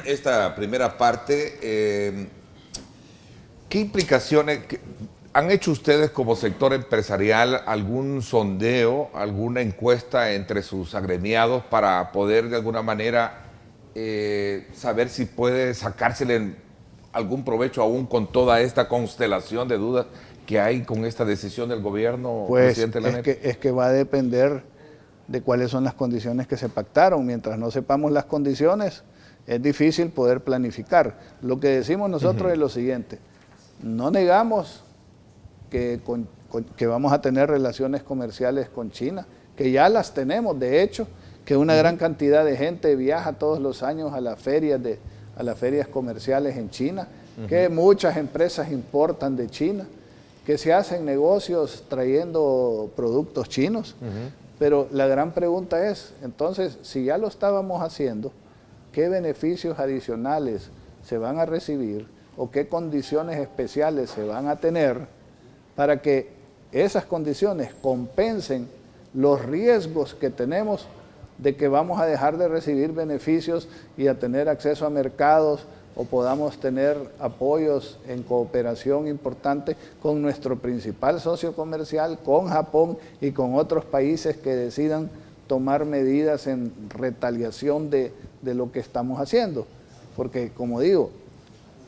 esta primera parte, ¿qué implicaciones han hecho ustedes como sector empresarial? ¿Algún sondeo, alguna encuesta entre sus agremiados para poder de alguna manera saber si puede sacársele algún provecho aún con toda esta constelación de dudas que hay con esta decisión del gobierno, pues, presidente Lamet? Es que va a depender de cuáles son las condiciones que se pactaron. Mientras no sepamos las condiciones, es difícil poder planificar. Lo que decimos nosotros es lo siguiente: no negamos que vamos a tener relaciones comerciales con China, que ya las tenemos, de hecho, que una gran cantidad de gente viaja todos los años a las ferias comerciales en China, que muchas empresas importan de China, que se hacen negocios trayendo productos chinos. Pero la gran pregunta es, entonces, si ya lo estábamos haciendo, ¿qué beneficios adicionales se van a recibir o qué condiciones especiales se van a tener para que esas condiciones compensen los riesgos que tenemos de que vamos a dejar de recibir beneficios y a tener acceso a mercados o podamos tener apoyos en cooperación importante con nuestro principal socio comercial, con Japón y con otros países que decidan tomar medidas en retaliación de lo que estamos haciendo? Porque, como digo,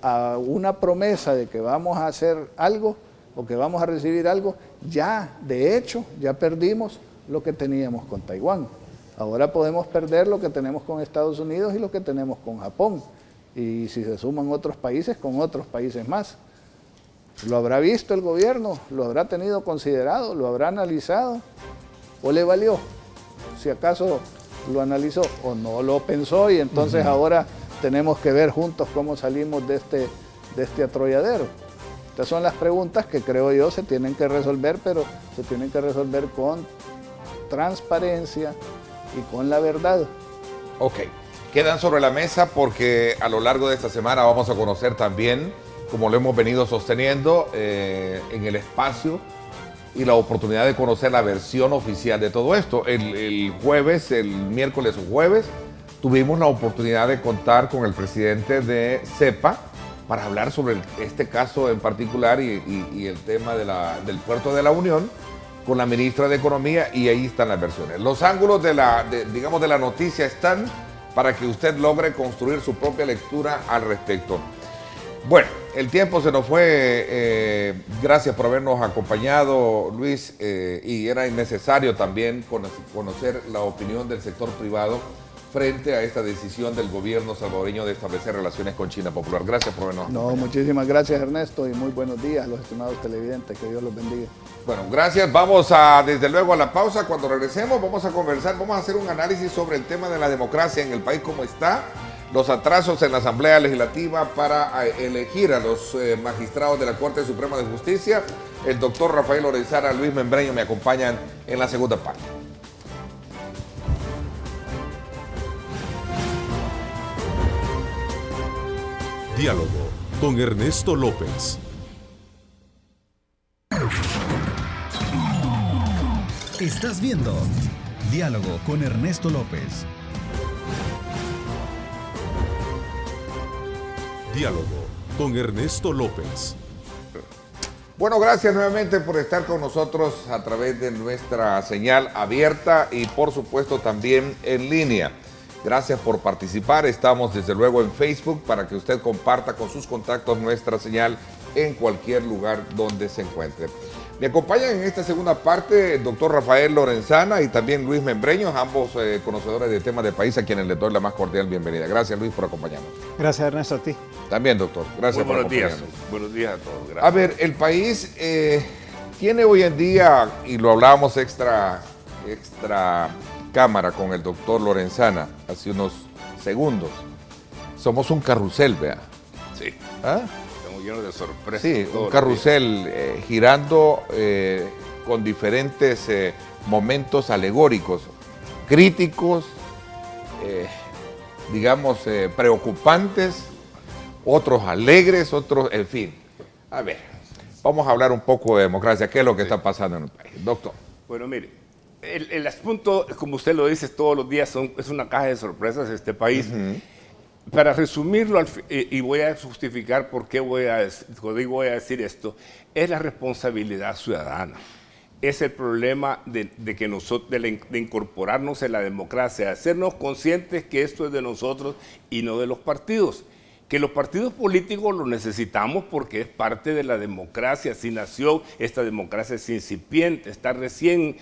a una promesa de que vamos a hacer algo o que vamos a recibir algo, ya, de hecho, ya perdimos lo que teníamos con Taiwán. Ahora podemos perder lo que tenemos con Estados Unidos y lo que tenemos con Japón. Y si se suman otros países, con otros países más. ¿Lo habrá visto el gobierno? ¿Lo habrá tenido considerado? ¿Lo habrá analizado? ¿O le valió? Si acaso lo analizó o no lo pensó, y entonces ahora tenemos que ver juntos cómo salimos de este atolladero. Estas son las preguntas que creo yo se tienen que resolver, pero se tienen que resolver con transparencia y con la verdad. Ok. Quedan sobre la mesa porque a lo largo de esta semana vamos a conocer también, como lo hemos venido sosteniendo en el espacio, y la oportunidad de conocer la versión oficial de todo esto. El miércoles o jueves, tuvimos la oportunidad de contar con el presidente de CEPA para hablar sobre este caso en particular y el tema del Puerto de la Unión con la ministra de Economía, y ahí están las versiones. Los ángulos de la noticia están para que usted logre construir su propia lectura al respecto. Bueno, el tiempo se nos fue. Gracias por habernos acompañado, Luis, y era innecesario también conocer la opinión del sector privado frente a esta decisión del gobierno salvadoreño de establecer relaciones con China Popular. Gracias por vernos. No, muchísimas gracias, Ernesto, y muy buenos días a los estimados televidentes. Que Dios los bendiga. Bueno, gracias. Vamos desde luego a la pausa. Cuando regresemos vamos a conversar, vamos a hacer un análisis sobre el tema de la democracia en el país, cómo está, los atrasos en la Asamblea Legislativa para elegir a los magistrados de la Corte Suprema de Justicia. El doctor Rafael Lorenzana, Luis Membreño me acompañan en la segunda parte. Diálogo con Ernesto López. Estás viendo Diálogo con Ernesto López. Diálogo con Ernesto López. Bueno, gracias nuevamente por estar con nosotros a través de nuestra señal abierta y por supuesto también en línea. Gracias por participar. Estamos desde luego en Facebook para que usted comparta con sus contactos nuestra señal en cualquier lugar donde se encuentre. Me acompañan en esta segunda parte el doctor Rafael Lorenzana y también Luis Membreños, ambos conocedores de temas de país, a quienes les doy la más cordial bienvenida. Gracias, Luis, por acompañarnos. Gracias, Ernesto, a ti. También, doctor. Gracias por buenos días. acompañarnos. Buenos días a todos. Gracias. A ver, el país tiene hoy en día, y lo hablábamos extra cámara con el doctor Lorenzana hace unos segundos, somos un carrusel, vea. Sí. ¿Ah? Estamos llenos de sorpresas. Sí, todos un los carrusel girando con diferentes momentos alegóricos, críticos, digamos, preocupantes, otros alegres, otros, en fin. A ver, vamos a hablar un poco de democracia. ¿Qué es lo que está pasando en el país? Doctor. Bueno, mire, el asunto, como usted lo dice, todos los días es una caja de sorpresas este país. Para resumirlo, y voy a justificar por qué voy a decir esto, es la responsabilidad ciudadana. Es el problema de incorporarnos en la democracia, hacernos conscientes que esto es de nosotros y no de los partidos. Que los partidos políticos los necesitamos porque es parte de la democracia. Así nació, esta democracia es incipiente, está recién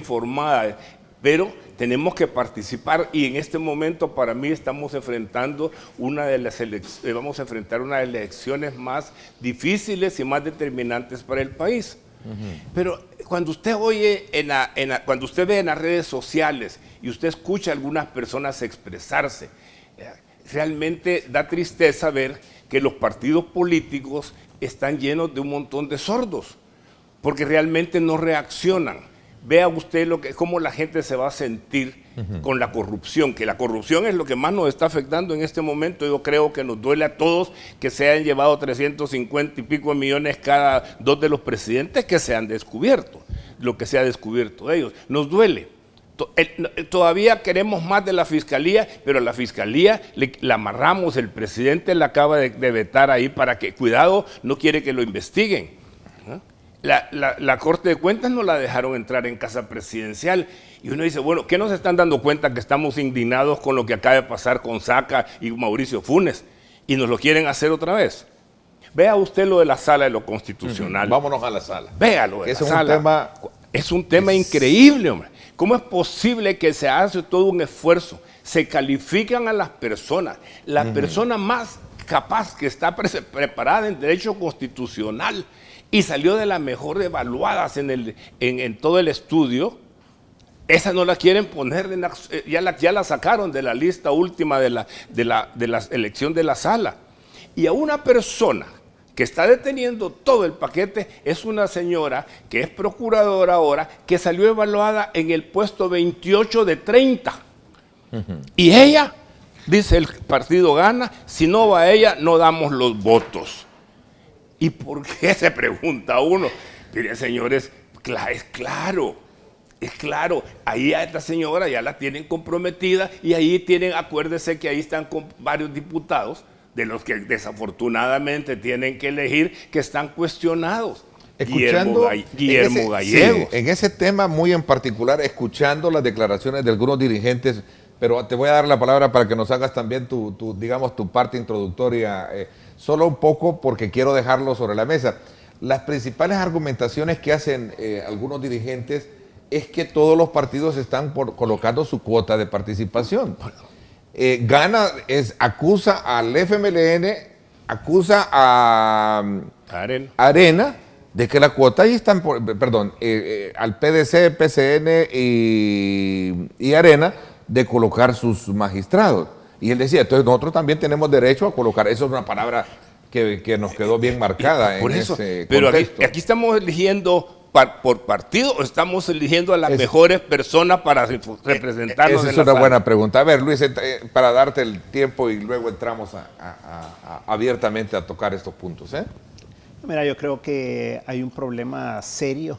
formada, pero tenemos que participar y en este momento para mí estamos enfrentando vamos a enfrentar una de las elecciones más difíciles y más determinantes para el país. Pero cuando usted oye, cuando usted ve en las redes sociales y usted escucha a algunas personas expresarse, realmente da tristeza ver que los partidos políticos están llenos de un montón de sordos, porque realmente no reaccionan. Vea usted cómo la gente se va a sentir con la corrupción, que la corrupción es lo que más nos está afectando en este momento. Yo creo que nos duele a todos que se hayan llevado 350 y pico millones cada dos de los presidentes que se han descubierto, lo que se ha descubierto de ellos. Nos duele. Todavía queremos más de la Fiscalía, pero a la Fiscalía la amarramos, el presidente la acaba de vetar ahí para que, cuidado, no quiere que lo investiguen. La Corte de Cuentas no la dejaron entrar en casa presidencial y uno dice, bueno, ¿qué nos están dando cuenta que estamos indignados con lo que acaba de pasar con Saca y Mauricio Funes y nos lo quieren hacer otra vez? Vea usted lo de la Sala de lo Constitucional. Vámonos a la sala. Véalo de la sala. Es un tema increíble, hombre. ¿Cómo es posible que se hace todo un esfuerzo? Se califican a las personas. La persona más capaz que está preparada en derecho constitucional y salió de las mejor evaluadas en todo el estudio, esa no la quieren poner, ya la sacaron de la lista última de la elección de la sala. Y a una persona que está deteniendo todo el paquete es una señora que es procuradora ahora, que salió evaluada en el puesto 28 de 30. Y ella, dice el partido gana, si no va ella, no damos los votos. ¿Y por qué? Se pregunta uno. Mire, señores, es claro, ahí a esta señora ya la tienen comprometida y ahí tienen, acuérdese que ahí están con varios diputados, de los que desafortunadamente tienen que elegir, que están cuestionados. Escuchando Guillermo Gallegos. Sí, en ese tema muy en particular, escuchando las declaraciones de algunos dirigentes, pero te voy a dar la palabra para que nos hagas también digamos, tu parte introductoria, solo un poco porque quiero dejarlo sobre la mesa. Las principales argumentaciones que hacen algunos dirigentes es que todos los partidos están colocando su cuota de participación. Gana, acusa al FMLN, acusa a Arena de que la cuota ahí están, al PDC, PCN y Arena de colocar sus magistrados. Y él decía, entonces nosotros también tenemos derecho a colocar, eso es una palabra que nos quedó bien marcada en ese pero contexto. Aquí estamos eligiendo por partido o estamos eligiendo a las mejores personas para representarnos. Esa es una buena pregunta. A ver, Luis, para darte el tiempo y luego entramos abiertamente a tocar estos puntos. Mira, yo creo que hay un problema serio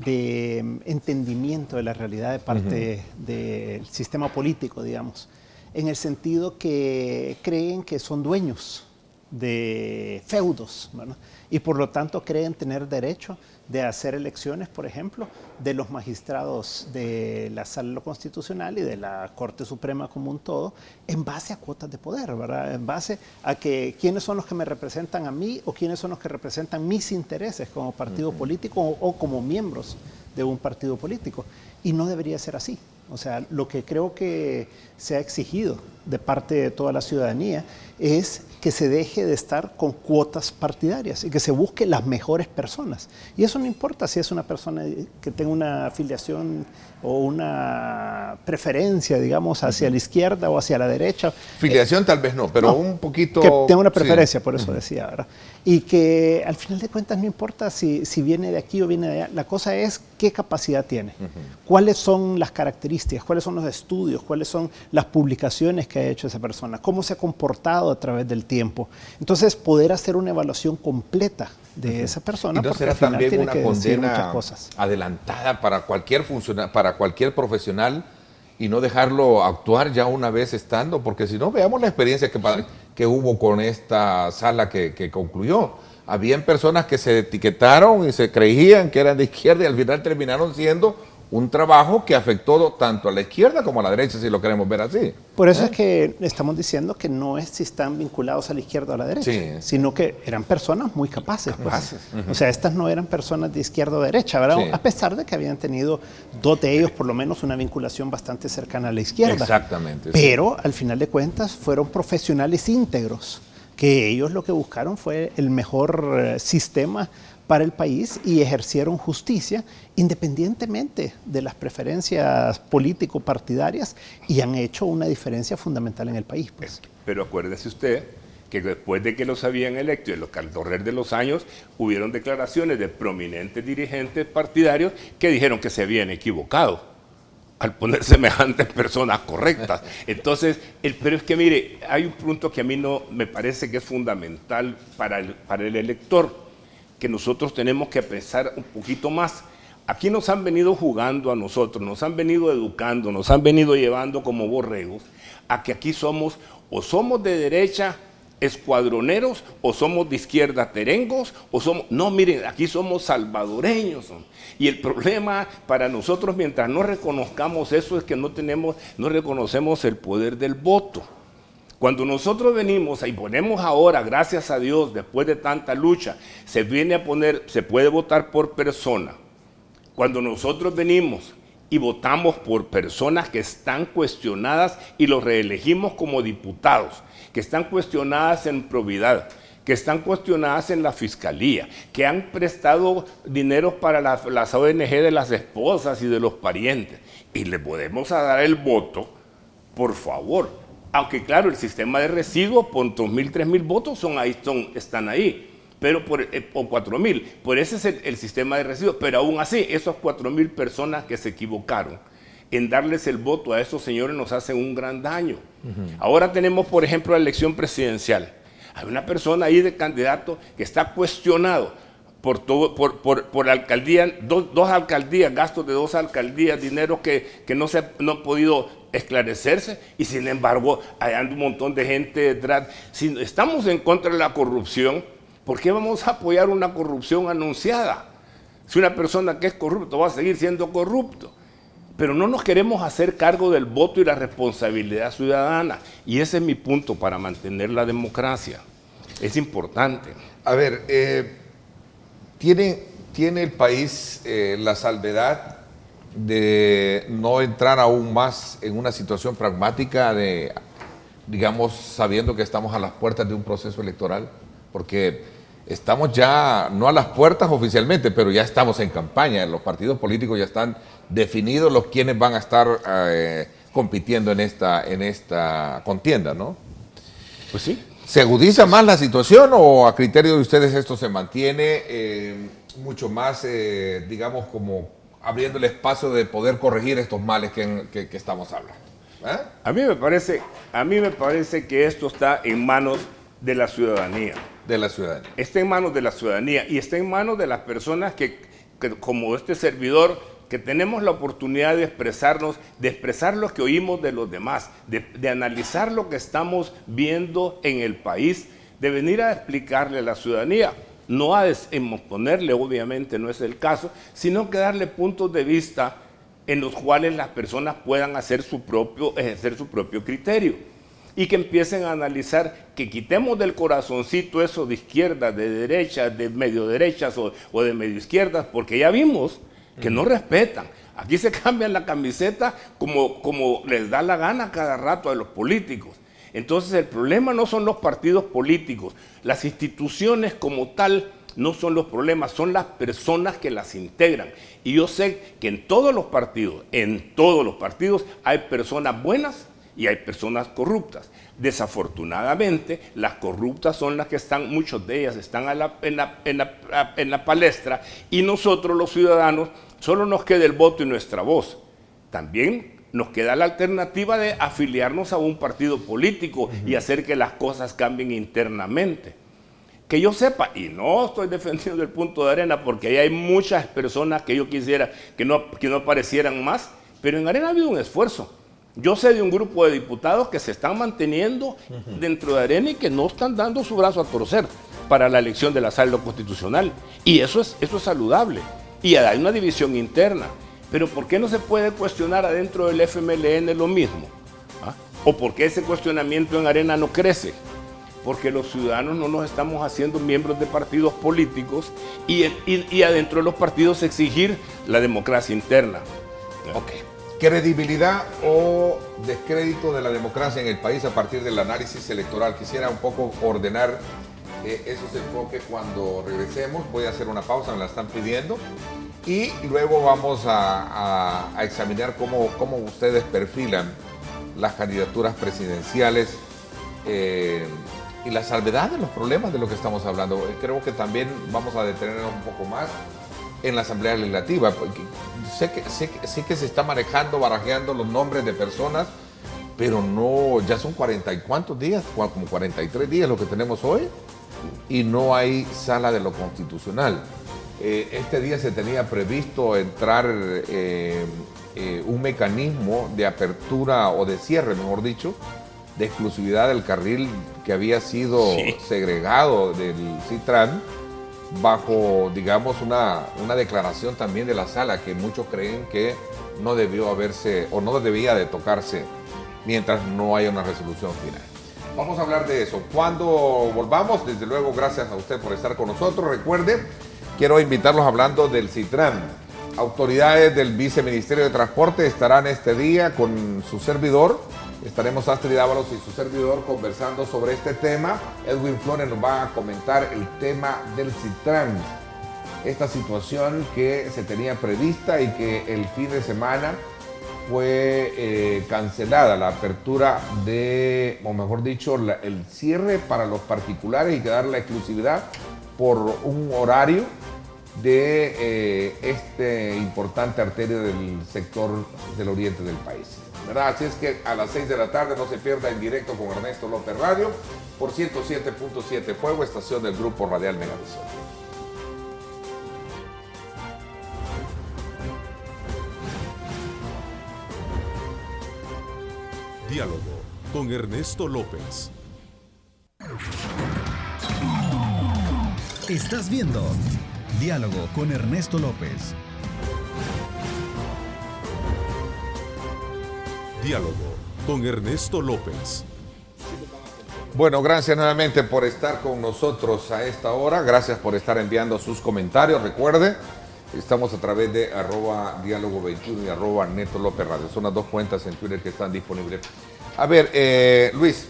de entendimiento de la realidad de parte del sistema político, digamos, en el sentido que creen que son dueños de feudos, ¿verdad? Y por lo tanto creen tener derecho de hacer elecciones, por ejemplo, de los magistrados de la Sala Constitucional y de la Corte Suprema como un todo, en base a cuotas de poder, ¿verdad? En base a que quiénes son los que me representan a mí o quiénes son los que representan mis intereses como partido político o como miembros de un partido político. Y no debería ser así. O sea, lo que creo que se ha exigido de parte de toda la ciudadanía es que se deje de estar con cuotas partidarias y que se busque las mejores personas. Y eso no importa si es una persona que tenga una afiliación o una preferencia, digamos, hacia la izquierda o hacia la derecha. Filiación tal vez no, pero un poquito... Que tenga una preferencia, sí. por eso decía, ¿verdad? Y que al final de cuentas no importa si viene de aquí o viene de allá. La cosa es qué capacidad tiene, cuáles son las características, cuáles son los estudios, cuáles son las publicaciones que ha hecho esa persona, cómo se ha comportado a través del tiempo. Entonces, poder hacer una evaluación completa de esa persona. ¿Y no porque será al final también tiene una que decir muchas condena cosas adelantada para cualquier para cualquier profesional y no dejarlo actuar ya una vez estando? Porque si no, veamos la experiencia que hubo con esta sala que concluyó. Habían personas que se etiquetaron y se creían que eran de izquierda y al final terminaron siendo un trabajo que afectó tanto a la izquierda como a la derecha, si lo queremos ver así. Por eso es que estamos diciendo que no es si están vinculados a la izquierda o a la derecha, sino que eran personas muy capaces. Pues. O sea, estas no eran personas de izquierda o derecha, ¿verdad? A pesar de que habían tenido dos de ellos, por lo menos, una vinculación bastante cercana a la izquierda. Exactamente. Pero, al final de cuentas, fueron profesionales íntegros, que ellos lo que buscaron fue el mejor sistema para el país y ejercieron justicia independientemente de las preferencias político-partidarias y han hecho una diferencia fundamental en el país. Pues. Pero acuérdese usted que después de que los habían electo y al correr de los años hubieron declaraciones de prominentes dirigentes partidarios que dijeron que se habían equivocado al poner semejantes personas correctas. Entonces, pero es que mire, hay un punto que a mí no me parece que es fundamental para el elector, que nosotros tenemos que pensar un poquito más. Aquí nos han venido jugando a nosotros, nos han venido educando, nos han venido llevando como borregos a que aquí somos de derecha escuadroneros o somos de izquierda terengos o somos... No, miren, aquí somos salvadoreños. Y el problema para nosotros, mientras no reconozcamos eso, es que no reconocemos el poder del voto. Cuando nosotros venimos y ponemos ahora, gracias a Dios, después de tanta lucha, se puede votar por persona. Cuando nosotros venimos y votamos por personas que están cuestionadas y los reelegimos como diputados, que están cuestionadas en probidad, que están cuestionadas en la fiscalía, que han prestado dinero para las ONG de las esposas y de los parientes, y le podemos dar el voto, por favor. Aunque claro, el sistema de residuos, por 2.000, 3.000 votos están ahí, pero o 4.000, por ese es el sistema de residuos, pero aún así, esos 4.000 personas que se equivocaron en darles el voto a esos señores nos hacen un gran daño. Ahora tenemos, por ejemplo, la elección presidencial. Hay una persona ahí de candidato que está cuestionado por alcaldía, dos alcaldías, gastos de 2 alcaldías, dinero que no ha podido esclarecerse y sin embargo hay un montón de gente detrás. Si estamos en contra de la corrupción, ¿por qué vamos a apoyar una corrupción anunciada? Si una persona que es corrupto va a seguir siendo corrupto. Pero no nos queremos hacer cargo del voto y la responsabilidad ciudadana. Y ese es mi punto para mantener la democracia. Es importante. A ver, ¿tiene el país la salvedad de no entrar aún más en una situación pragmática de, digamos, sabiendo que estamos a las puertas de un proceso electoral? Porque estamos ya, no a las puertas oficialmente, pero ya estamos en campaña. Los partidos políticos ya están definidos los quienes van a estar compitiendo en esta contienda, ¿no? Pues sí. ¿Se agudiza más la situación o a criterio de ustedes esto se mantiene mucho más, digamos, como abriendo el espacio de poder corregir estos males que estamos hablando? A mí me parece que esto está en manos de la ciudadanía. De la ciudadanía. Está en manos de la ciudadanía y está en manos de las personas que como este servidor, que tenemos la oportunidad de expresarnos, de expresar lo que oímos de los demás, de analizar lo que estamos viendo en el país, de venir a explicarle a la ciudadanía, no a imponerle, obviamente no es el caso, sino que darle puntos de vista en los cuales las personas puedan ejercer su propio criterio. Y que empiecen a analizar, que quitemos del corazoncito eso de izquierdas, de derechas, de medio derechas o de medio izquierdas, porque ya vimos que no respetan. Aquí se cambian la camiseta como les da la gana cada rato a los políticos. Entonces el problema no son los partidos políticos, las instituciones como tal no son los problemas, son las personas que las integran. Y yo sé que en todos los partidos hay personas buenas y hay personas corruptas. Desafortunadamente, las corruptas son las que están, muchas de ellas están en la palestra, y nosotros los ciudadanos solo nos queda el voto y nuestra voz. También nos queda la alternativa de afiliarnos a un partido político y hacer que las cosas cambien internamente. Que yo sepa, y no estoy defendiendo el punto de Arena, porque ahí hay muchas personas que yo quisiera que no aparecieran más, pero en Arena ha habido un esfuerzo. Yo sé de un grupo de diputados que se están manteniendo dentro de Arena y que no están dando su brazo a torcer para la elección de la Asamblea Constitucional. Y eso es saludable. Y hay una división interna. Pero ¿por qué no se puede cuestionar adentro del FMLN lo mismo? ¿Ah? ¿O por qué ese cuestionamiento en Arena no crece? Porque los ciudadanos no nos estamos haciendo miembros de partidos políticos y adentro de los partidos exigir la democracia interna. Ok. ¿Credibilidad o descrédito de la democracia en el país a partir del análisis electoral? Quisiera un poco ordenar esos enfoques cuando regresemos. Voy a hacer una pausa, me la están pidiendo. Y luego vamos a examinar cómo ustedes perfilan las candidaturas presidenciales y la salvedad de los problemas de lo que estamos hablando. Creo que también vamos a detenernos un poco más en la Asamblea Legislativa. Sé que se está barajeando los nombres de personas, pero no, ya son 40 y cuántos días, como 43 días lo que tenemos hoy, y no hay sala de lo constitucional. Este día se tenía previsto entrar un mecanismo de apertura o de cierre, mejor dicho, de exclusividad del carril que había sido segregado del Citran, bajo, digamos, una declaración también de la sala que muchos creen que no debió haberse o no debía de tocarse mientras no haya una resolución final. Vamos a hablar de eso. Cuando volvamos, desde luego, gracias a usted por estar con nosotros. Recuerde, quiero invitarlos hablando del Citran. Autoridades del Viceministerio de Transporte estarán este día con su servidor. Estaremos Astrid Ábalos y su servidor conversando sobre este tema. Edwin Flores nos va a comentar el tema del Citran. Esta situación que se tenía prevista y que el fin de semana fue cancelada, la apertura o mejor dicho, el cierre para los particulares y quedar la exclusividad por un horario de este importante arteria del sector del oriente del país. ¿Verdad? Así es que a las 6 de la tarde no se pierda en directo con Ernesto López Radio por 107.7 Fuego, estación del Grupo Radial Megavisión. Diálogo con Ernesto López. Estás viendo Diálogo con Ernesto López. Diálogo con Ernesto López. Bueno, gracias nuevamente por estar con nosotros a esta hora. Gracias por estar enviando sus comentarios. Recuerde, estamos a través de @diálogo21 y @Neto López Radio. Son las dos cuentas en Twitter que están disponibles. A ver, Luis,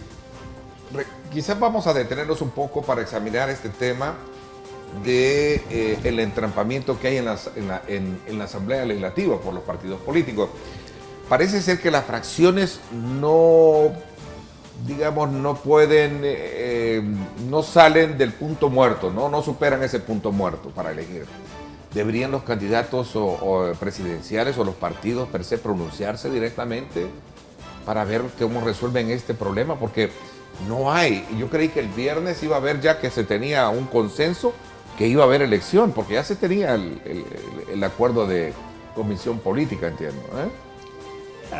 quizás vamos a detenernos un poco para examinar este tema de el entrampamiento que hay en la Asamblea Legislativa por los partidos políticos. Parece ser que las fracciones no pueden, no salen del punto muerto, no superan ese punto muerto para elegir. ¿Deberían los candidatos o presidenciales o los partidos per se pronunciarse directamente para ver cómo resuelven este problema? Porque no hay. Yo creí que el viernes iba a haber ya que se tenía un consenso que iba a haber elección, porque ya se tenía el acuerdo de comisión política, entiendo, ¿eh?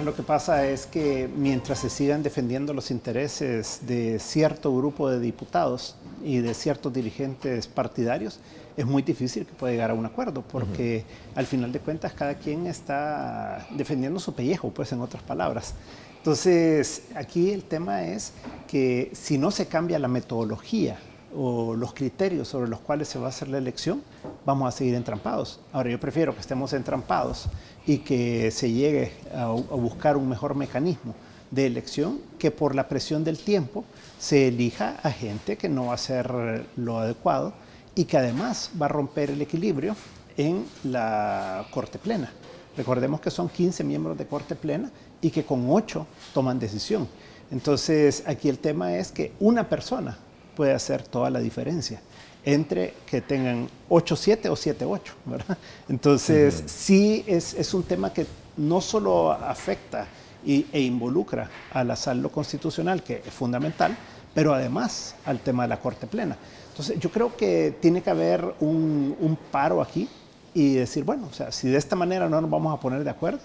Lo que pasa es que mientras se sigan defendiendo los intereses de cierto grupo de diputados y de ciertos dirigentes partidarios, es muy difícil que pueda llegar a un acuerdo, porque al final de cuentas cada quien está defendiendo su pellejo, pues en otras palabras. Entonces, aquí el tema es que si no se cambia la metodología o los criterios sobre los cuales se va a hacer la elección, vamos a seguir entrampados. Ahora, yo prefiero que estemos entrampados y que se llegue a buscar un mejor mecanismo de elección, que por la presión del tiempo se elija a gente que no va a hacer lo adecuado y que además va a romper el equilibrio en la Corte Plena. Recordemos que son 15 miembros de Corte Plena y que con 8 toman decisión. Entonces, aquí el tema es que una persona puede hacer toda la diferencia entre que tengan 8-7 o 7-8, ¿verdad? Entonces, sí es un tema que no solo afecta e involucra al asalto constitucional, que es fundamental, pero además al tema de la Corte Plena. Entonces, yo creo que tiene que haber un paro aquí y decir, bueno, o sea, si de esta manera no nos vamos a poner de acuerdo,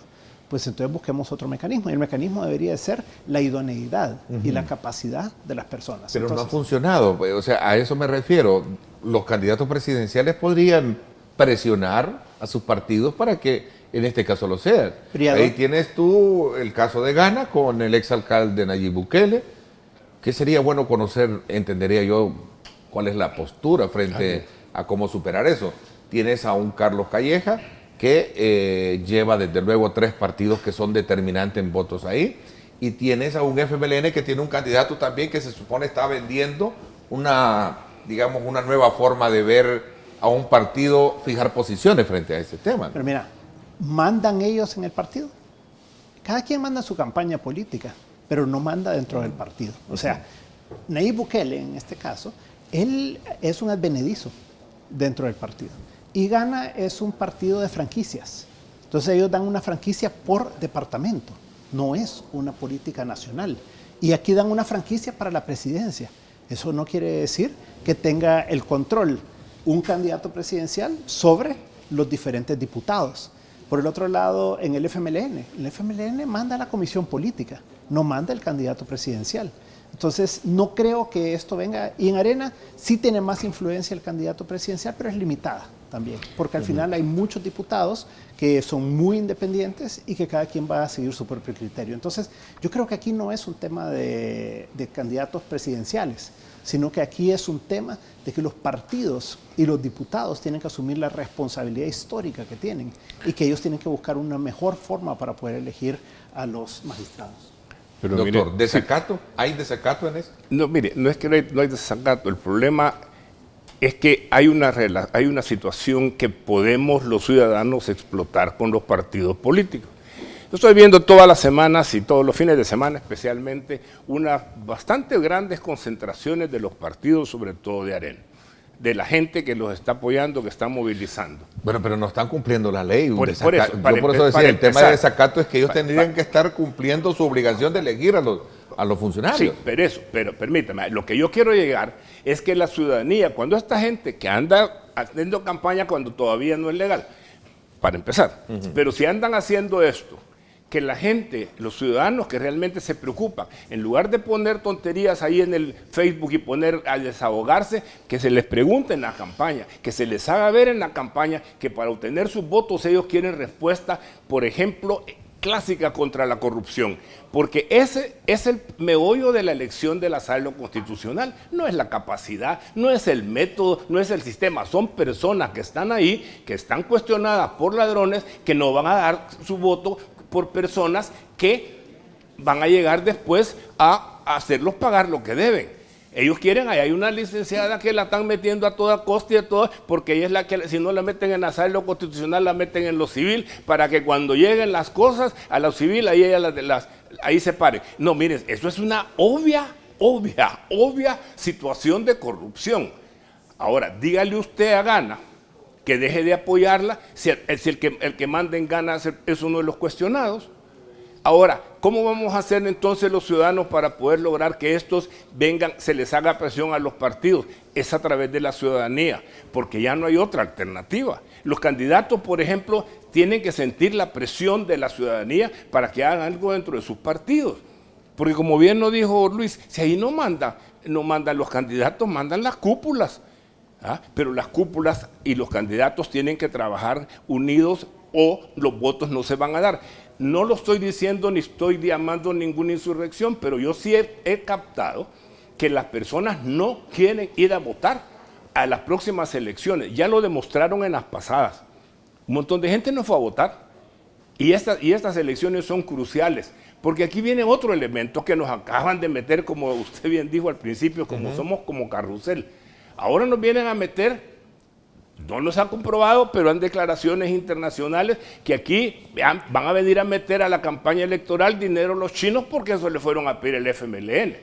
pues entonces busquemos otro mecanismo. Y el mecanismo debería ser la idoneidad y la capacidad de las personas. Pero entonces, no ha funcionado, o sea, a eso me refiero. Los candidatos presidenciales podrían presionar a sus partidos para que en este caso lo sean. Ahí tienes tú el caso de Ghana con el exalcalde Nayib Bukele, que sería bueno conocer, entendería yo, cuál es la postura frente a cómo superar eso. Tienes a un Carlos Calleja, que lleva desde luego 3 partidos que son determinantes en votos ahí, y tienes a un FMLN que tiene un candidato también que se supone está vendiendo una, digamos, una nueva forma de ver a un partido fijar posiciones frente a ese tema. Pero mira, ¿mandan ellos en el partido? Cada quien manda su campaña política, pero no manda dentro del partido. O sea, Nayib Bukele, en este caso, él es un advenedizo dentro del partido. Y Ghana es un partido de franquicias. Entonces ellos dan una franquicia por departamento, no es una política nacional. Y aquí dan una franquicia para la presidencia. Eso no quiere decir que tenga el control un candidato presidencial sobre los diferentes diputados. Por el otro lado, en el FMLN manda a la comisión política, no manda el candidato presidencial. Entonces, no creo que esto venga. Y en Arena sí tiene más influencia el candidato presidencial, pero es limitada también, porque al final hay muchos diputados que son muy independientes y que cada quien va a seguir su propio criterio. Entonces, yo creo que aquí no es un tema de candidatos presidenciales, sino que aquí es un tema de que los partidos y los diputados tienen que asumir la responsabilidad histórica que tienen y que ellos tienen que buscar una mejor forma para poder elegir a los magistrados. Pero doctor, mire, ¿desacato? ¿Hay desacato en esto? No, mire, no es que no hay desacato. El problema es que hay una situación que podemos los ciudadanos explotar con los partidos políticos. Yo estoy viendo todas las semanas y todos los fines de semana especialmente unas bastante grandes concentraciones de los partidos, sobre todo de Arena, de la gente que los está apoyando, que está movilizando. Bueno, pero no están cumpliendo la ley. Por eso decía, el tema de desacato es que ellos tendrían que estar cumpliendo su obligación de elegir a los funcionarios. Sí, pero permítame, lo que yo quiero llegar es que la ciudadanía, cuando esta gente que anda haciendo campaña cuando todavía no es legal, para empezar, pero si andan haciendo esto, que la gente, los ciudadanos que realmente se preocupan, en lugar de poner tonterías ahí en el Facebook y poner a desahogarse, que se les pregunte en la campaña, que se les haga ver en la campaña que para obtener sus votos ellos quieren respuesta, por ejemplo, clásica contra la corrupción, porque ese es el meollo de la elección del asalto constitucional, no es la capacidad, no es el método, no es el sistema, son personas que están ahí, que están cuestionadas por ladrones, que no van a dar su voto por personas que van a llegar después a hacerlos pagar lo que deben. Ellos quieren, ahí hay una licenciada que la están metiendo a toda costa y a toda, porque ella es la que, si no la meten en asalto constitucional, la meten en lo civil, para que cuando lleguen las cosas a lo civil, ahí ella ahí se pare. No, miren, eso es una obvia situación de corrupción. Ahora, dígale usted a Ghana que deje de apoyarla, si el que manda en Ghana es uno de los cuestionados. Ahora, ¿cómo vamos a hacer entonces los ciudadanos para poder lograr que estos vengan, se les haga presión a los partidos? Es a través de la ciudadanía, porque ya no hay otra alternativa. Los candidatos, por ejemplo, tienen que sentir la presión de la ciudadanía para que hagan algo dentro de sus partidos. Porque como bien lo dijo Luis, si ahí no mandan los candidatos, mandan las cúpulas. ¿Ah? Pero las cúpulas y los candidatos tienen que trabajar unidos o los votos no se van a dar. No lo estoy diciendo ni estoy llamando ninguna insurrección, pero yo sí he captado que las personas no quieren ir a votar a las próximas elecciones. Ya lo demostraron en las pasadas. Un montón de gente no fue a votar. Y estas elecciones son cruciales, porque aquí viene otro elemento que nos acaban de meter, como usted bien dijo al principio, como somos como carrusel. Ahora nos vienen a meter, no los ha comprobado, pero han declaraciones internacionales que aquí van a venir a meter a la campaña electoral dinero los chinos porque eso le fueron a pedir el FMLN.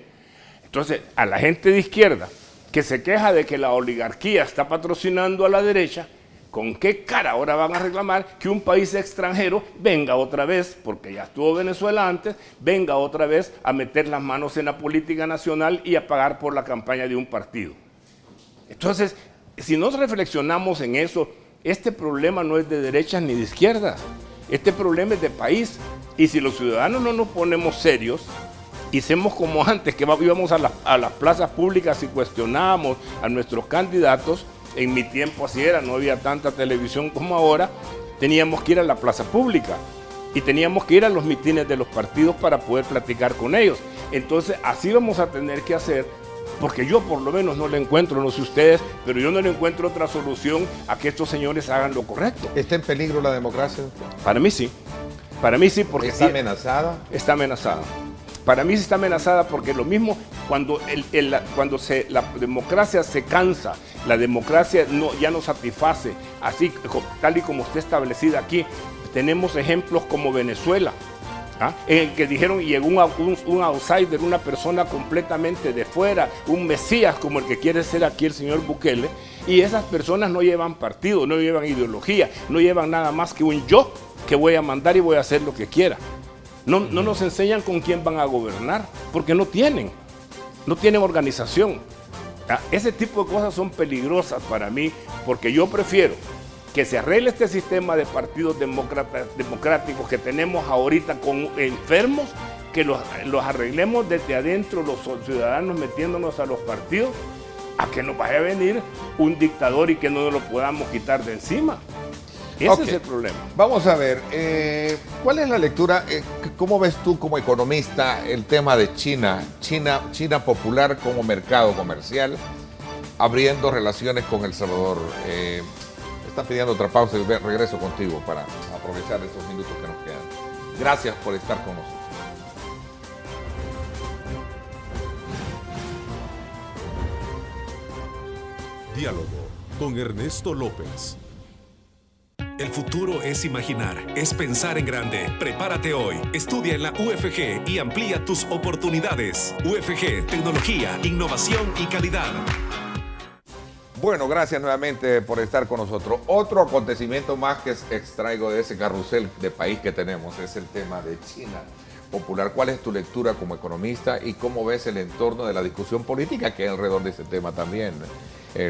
Entonces, a la gente de izquierda que se queja de que la oligarquía está patrocinando a la derecha, ¿con qué cara ahora van a reclamar que un país extranjero venga otra vez, porque ya estuvo Venezuela antes, venga otra vez a meter las manos en la política nacional y a pagar por la campaña de un partido? Entonces, si nos reflexionamos en eso, este problema no es de derechas ni de izquierdas, este problema es de país. Y si los ciudadanos no nos ponemos serios, hicimos como antes, que íbamos a las plazas públicas y cuestionábamos a nuestros candidatos, en mi tiempo así era, no había tanta televisión como ahora, teníamos que ir a la plaza pública y teníamos que ir a los mitines de los partidos para poder platicar con ellos. Entonces, así vamos a tener que hacer, porque yo por lo menos no le encuentro, no sé ustedes, pero yo no le encuentro otra solución a que estos señores hagan lo correcto. ¿Está en peligro la democracia? Para mí sí, porque ¿Está amenazada? Está amenazada. Para mí sí está amenazada porque lo mismo cuando la democracia se cansa, la democracia ya no satisface, así tal y como está establecida aquí. Tenemos ejemplos como Venezuela, ¿ah? En el que dijeron, llegó un outsider, una persona completamente de fuera, un mesías como el que quiere ser aquí el señor Bukele, y esas personas no llevan partido, no llevan ideología, no llevan nada más que un yo que voy a mandar y voy a hacer lo que quiera. No nos enseñan con quién van a gobernar, porque no tienen organización. ¿Ah? Ese tipo de cosas son peligrosas para mí, porque yo prefiero que se arregle este sistema de partidos democráticos que tenemos ahorita con enfermos, que los arreglemos desde adentro los ciudadanos metiéndonos a los partidos, a que nos vaya a venir un dictador y que no nos lo podamos quitar de encima. Ese es el problema. Vamos a ver, ¿cuál es la lectura? ¿Cómo ves tú como economista el tema de China China popular como mercado comercial, abriendo relaciones con El Salvador? Está pidiendo otra pausa y regreso contigo para aprovechar esos minutos que nos quedan. Gracias por estar con nosotros. Diálogo con Ernesto López. El futuro es imaginar, es pensar en grande. Prepárate hoy, estudia en la UFG y amplía tus oportunidades. UFG, tecnología, innovación y calidad. Bueno, gracias nuevamente por estar con nosotros. Otro acontecimiento más que extraigo de ese carrusel de país que tenemos es el tema de China popular. ¿Cuál es tu lectura como economista y cómo ves el entorno de la discusión política que hay alrededor de ese tema también?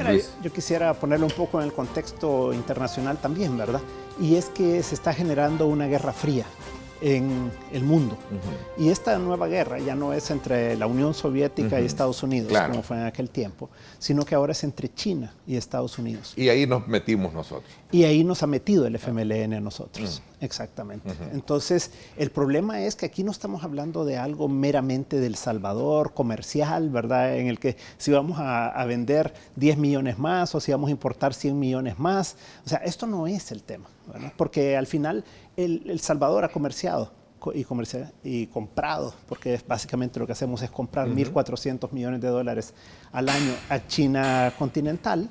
Luis. Yo quisiera ponerlo un poco en el contexto internacional también, ¿verdad? Y es que se está generando una guerra fría en el mundo. Y esta nueva guerra ya no es entre la Unión Soviética y Estados Unidos, claro, como fue en aquel tiempo, sino que ahora es entre China y Estados Unidos. Y ahí nos metimos nosotros. Y ahí nos ha metido el FMLN a nosotros, exactamente. Entonces, el problema es que aquí no estamos hablando de algo meramente del Salvador, comercial, ¿verdad? En el que si vamos a vender 10 millones más o si vamos a importar 100 millones más. O sea, esto no es el tema, ¿verdad? Porque al final El Salvador ha comerciado y comprado, porque básicamente lo que hacemos es comprar 1.400 millones de dólares al año a China continental.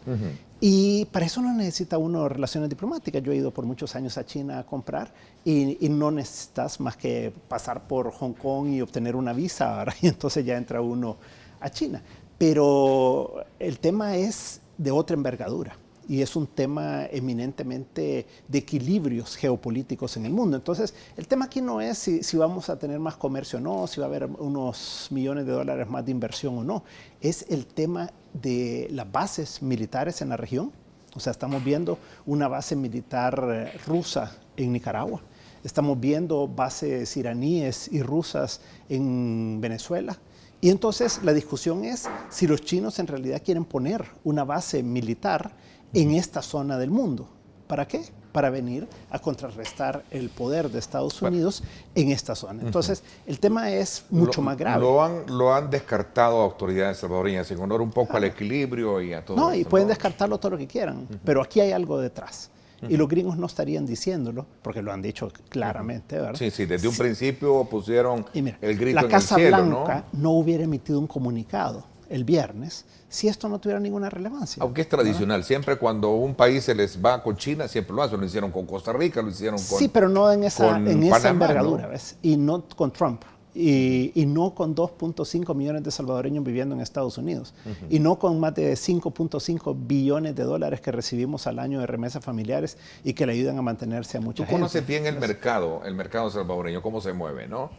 Y para eso no necesita uno relaciones diplomáticas. Yo he ido por muchos años a China a comprar y no necesitas más que pasar por Hong Kong y obtener una visa, ¿verdad? Y entonces ya entra uno a China. Pero el tema es de otra envergadura. y es un tema eminentemente de equilibrios geopolíticos en el mundo. Entonces, el tema aquí no es si vamos a tener más comercio o no, si va a haber unos millones de dólares más de inversión o no. Es el tema de las bases militares en la región. O sea, estamos viendo una base militar rusa en Nicaragua. Estamos viendo bases iraníes y rusas en Venezuela. Y entonces la discusión es si los chinos en realidad quieren poner una base militar en esta zona del mundo. ¿Para qué? Para venir a contrarrestar el poder de Estados Unidos en esta zona. Entonces, el tema es mucho más grave. Lo han descartado autoridades salvadoreñas en honor un poco al equilibrio y a todo No, eso, y pueden descartarlo todo lo que quieran, pero aquí hay algo detrás. Y los gringos no estarían diciéndolo, porque lo han dicho claramente, ¿verdad? Sí, desde un principio pusieron mira, el grito la en el Casa cielo, Blanca no hubiera emitido un comunicado el viernes si esto no tuviera ninguna relevancia. Aunque es tradicional, siempre cuando un país se les va con China, siempre lo hacen. Lo hicieron con Costa Rica, lo hicieron con Sí, pero no en esa Panamá, envergadura, ¿no? ¿ves? Y no con Trump. Y no con 2.5 millones de salvadoreños viviendo en Estados Unidos. Y no con más de 5.5 billones de dólares que recibimos al año de remesas familiares y que le ayudan a mantenerse a mucha gente. Tú conoces bien el mercado salvadoreño, cómo se mueve, ¿no?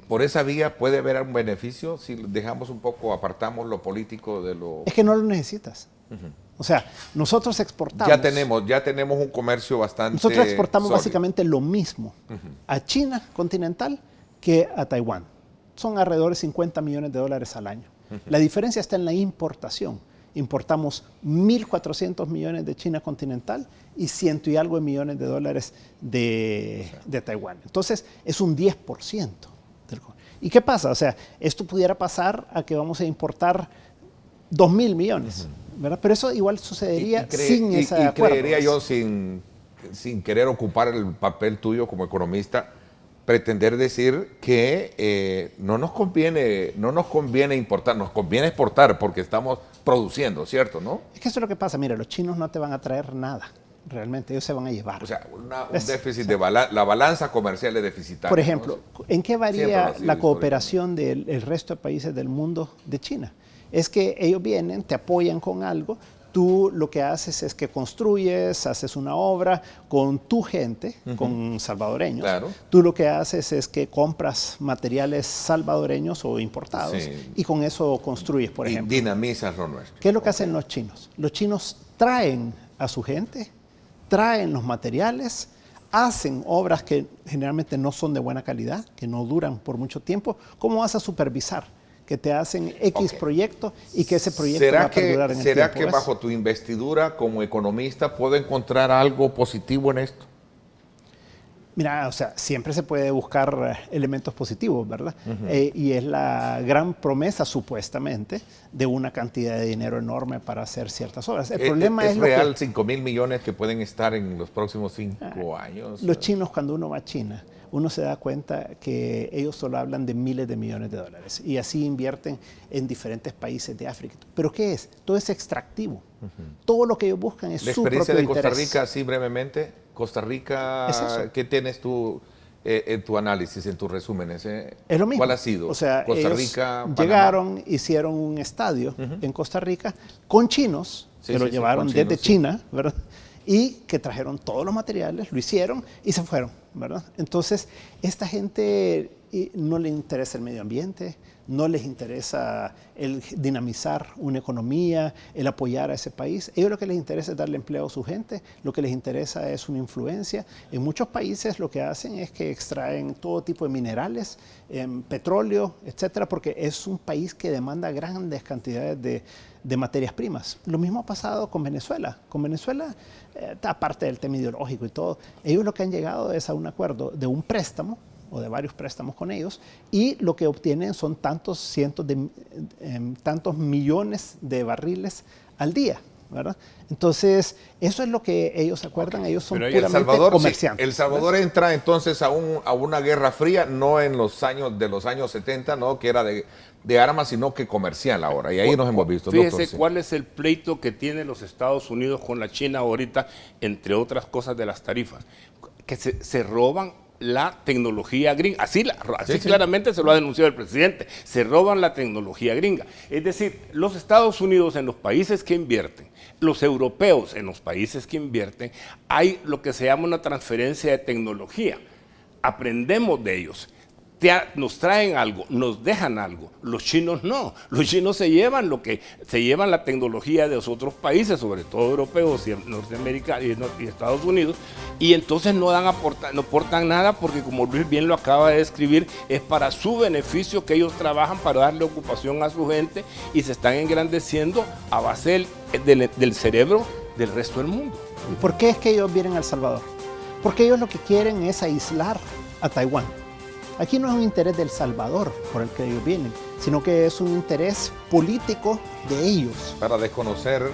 Por esa vía puede haber un beneficio si dejamos un poco, apartamos lo político de lo... Es que no lo necesitas. O sea, nosotros exportamos... Ya tenemos un comercio bastante Nosotros exportamos sólido. básicamente lo mismo a China continental que a Taiwán. Son alrededor de 50 millones de dólares al año. La diferencia está en la importación. Importamos 1.400 millones de China continental y 100 y algo de millones de dólares de Taiwán. Entonces, es un 10%. ¿Y qué pasa? O sea, esto pudiera pasar a que vamos a importar 2.000 millones, ¿verdad? Pero eso igual sucedería sin ese acuerdo. Y creería yo, sin querer ocupar el papel tuyo como economista, pretender decir que no nos conviene importar, nos conviene exportar porque estamos produciendo, ¿cierto? ¿No? Es que eso es lo que pasa. Mira, los chinos no te van a traer nada. Realmente ellos se van a llevar. O sea, un déficit de la balanza comercial es deficitaria. Por ejemplo, ¿no? ¿en qué varía la cooperación del resto de países del mundo de China? Es que ellos vienen, te apoyan con algo, tú lo que haces es que construyes, haces una obra con tu gente, con salvadoreños. Claro. Tú lo que haces es que compras materiales salvadoreños o importados y con eso construyes, por ejemplo. Y dinamizas lo nuestro. ¿Qué es lo que hacen los chinos? Los chinos traen a su gente, traen los materiales, hacen obras que generalmente no son de buena calidad, que no duran por mucho tiempo. ¿Cómo vas a supervisar que te hacen X proyecto y que ese proyecto va a perdurar en el tiempo? ¿Será que bajo tu investidura como economista puedo encontrar algo positivo en esto? Mira, o sea, siempre se puede buscar elementos positivos, ¿verdad? Y es la gran promesa, supuestamente, de una cantidad de dinero enorme para hacer ciertas obras. El problema es real 5.000 millones que pueden estar en los próximos 5 años. Los chinos, cuando uno va a China, uno se da cuenta que ellos solo hablan de miles de millones de dólares y así invierten en diferentes países de África. ¿Pero qué es? Todo es extractivo. Todo lo que ellos buscan es su propio interés. La experiencia de Costa Rica, así brevemente. Costa Rica, ¿qué tienes tú en tu análisis, en tus resúmenes? Es lo mismo. ¿Cuál ha sido? O sea, Costa ellos Rica, llegaron, hicieron un estadio en Costa Rica con chinos, que lo llevaron desde China, ¿verdad? Y que trajeron todos los materiales, lo hicieron y se fueron, ¿verdad? Entonces, esta gente no le interesa el medio ambiente, no les interesa el dinamizar una economía, el apoyar a ese país. Ellos lo que les interesa es darle empleo a su gente, lo que les interesa es una influencia. En muchos países lo que hacen es que extraen todo tipo de minerales, petróleo, etcétera, porque es un país que demanda grandes cantidades de materias primas. Lo mismo ha pasado con Venezuela. Con Venezuela, aparte del tema ideológico y todo, ellos lo que han llegado es a un acuerdo de un préstamo o de varios préstamos con ellos, y lo que obtienen son tantos millones de barriles al día, ¿verdad? Entonces, eso es lo que ellos acuerdan, ellos son puramente comerciantes. El Salvador entra entonces a una guerra fría, no en los años 70, ¿no? Que era de armas, sino que comercial ahora, y ahí nos hemos visto. Fíjese cuál es el pleito que tienen los Estados Unidos con la China ahorita, entre otras cosas de las tarifas, que se roban la tecnología gringa. Así Sí. claramente se lo ha denunciado el presidente. Se roban la tecnología gringa. Es decir, los Estados Unidos en los países que invierten, los europeos en los países que invierten, hay lo que se llama una transferencia de tecnología. Aprendemos de ellos. Nos traen algo, nos dejan algo. Los chinos no. Los chinos se llevan la tecnología de los otros países, sobre todo europeos y norteamericanos y Estados Unidos, y entonces no aportan nada porque, como Luis bien lo acaba de describir, es para su beneficio que ellos trabajan para darle ocupación a su gente y se están engrandeciendo a base del cerebro del resto del mundo. ¿Y por qué es que ellos vienen a El Salvador? Porque ellos lo que quieren es aislar a Taiwán. Aquí no es un interés de El Salvador por el que ellos vienen, sino que es un interés político de ellos. Para desconocer.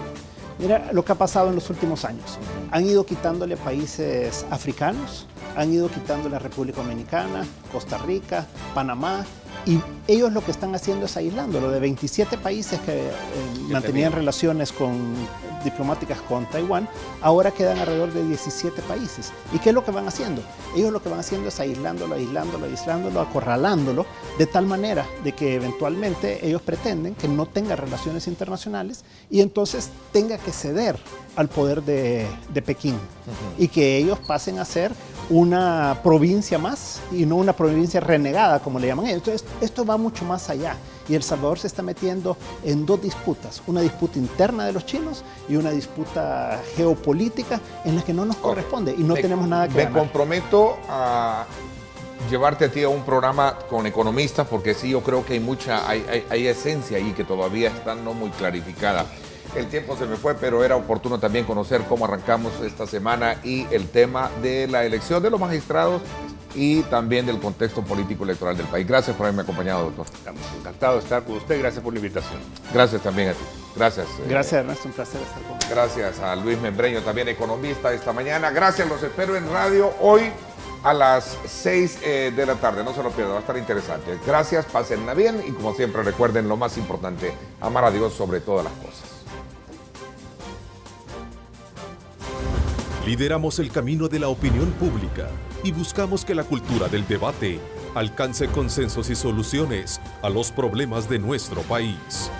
Mira lo que ha pasado en los últimos años. Han ido quitándole países africanos, han ido quitándole a República Dominicana, Costa Rica, Panamá, y ellos lo que están haciendo es aislándolo. De 27 países que mantenían relaciones diplomáticas con Taiwán, ahora quedan alrededor de 17 países. ¿Y qué es lo que van haciendo? Ellos lo que van haciendo es aislándolo, acorralándolo, de tal manera de que eventualmente ellos pretenden que no tenga relaciones internacionales y entonces tenga que ceder al poder de Pekín y que ellos pasen a ser una provincia más y no una provincia renegada, como le llaman ellos. Entonces, esto va mucho más allá y El Salvador se está metiendo en dos disputas, una disputa interna de los chinos y una disputa geopolítica en la que no nos corresponde y no tenemos nada que ganar. Me comprometo a llevarte a ti a un programa con economistas, porque sí, yo creo que hay esencia ahí que todavía está no muy clarificada. El tiempo se me fue, pero era oportuno también conocer cómo arrancamos esta semana y el tema de la elección de los magistrados y también del contexto político electoral del país. Gracias por haberme acompañado, doctor. Estamos encantados de estar con usted. Gracias por la invitación. Gracias también a ti. Gracias. Gracias, Ernesto. Un placer estar con usted. Gracias a Luis Membreño, también economista, esta mañana. Gracias, los espero en radio hoy a las 6 de la tarde. No se lo pierdan, va a estar interesante. Gracias, pásenla bien y como siempre recuerden lo más importante, amar a Dios sobre todas las cosas. Lideramos el camino de la opinión pública y buscamos que la cultura del debate alcance consensos y soluciones a los problemas de nuestro país.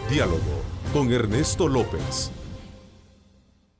Diálogo con Ernesto López.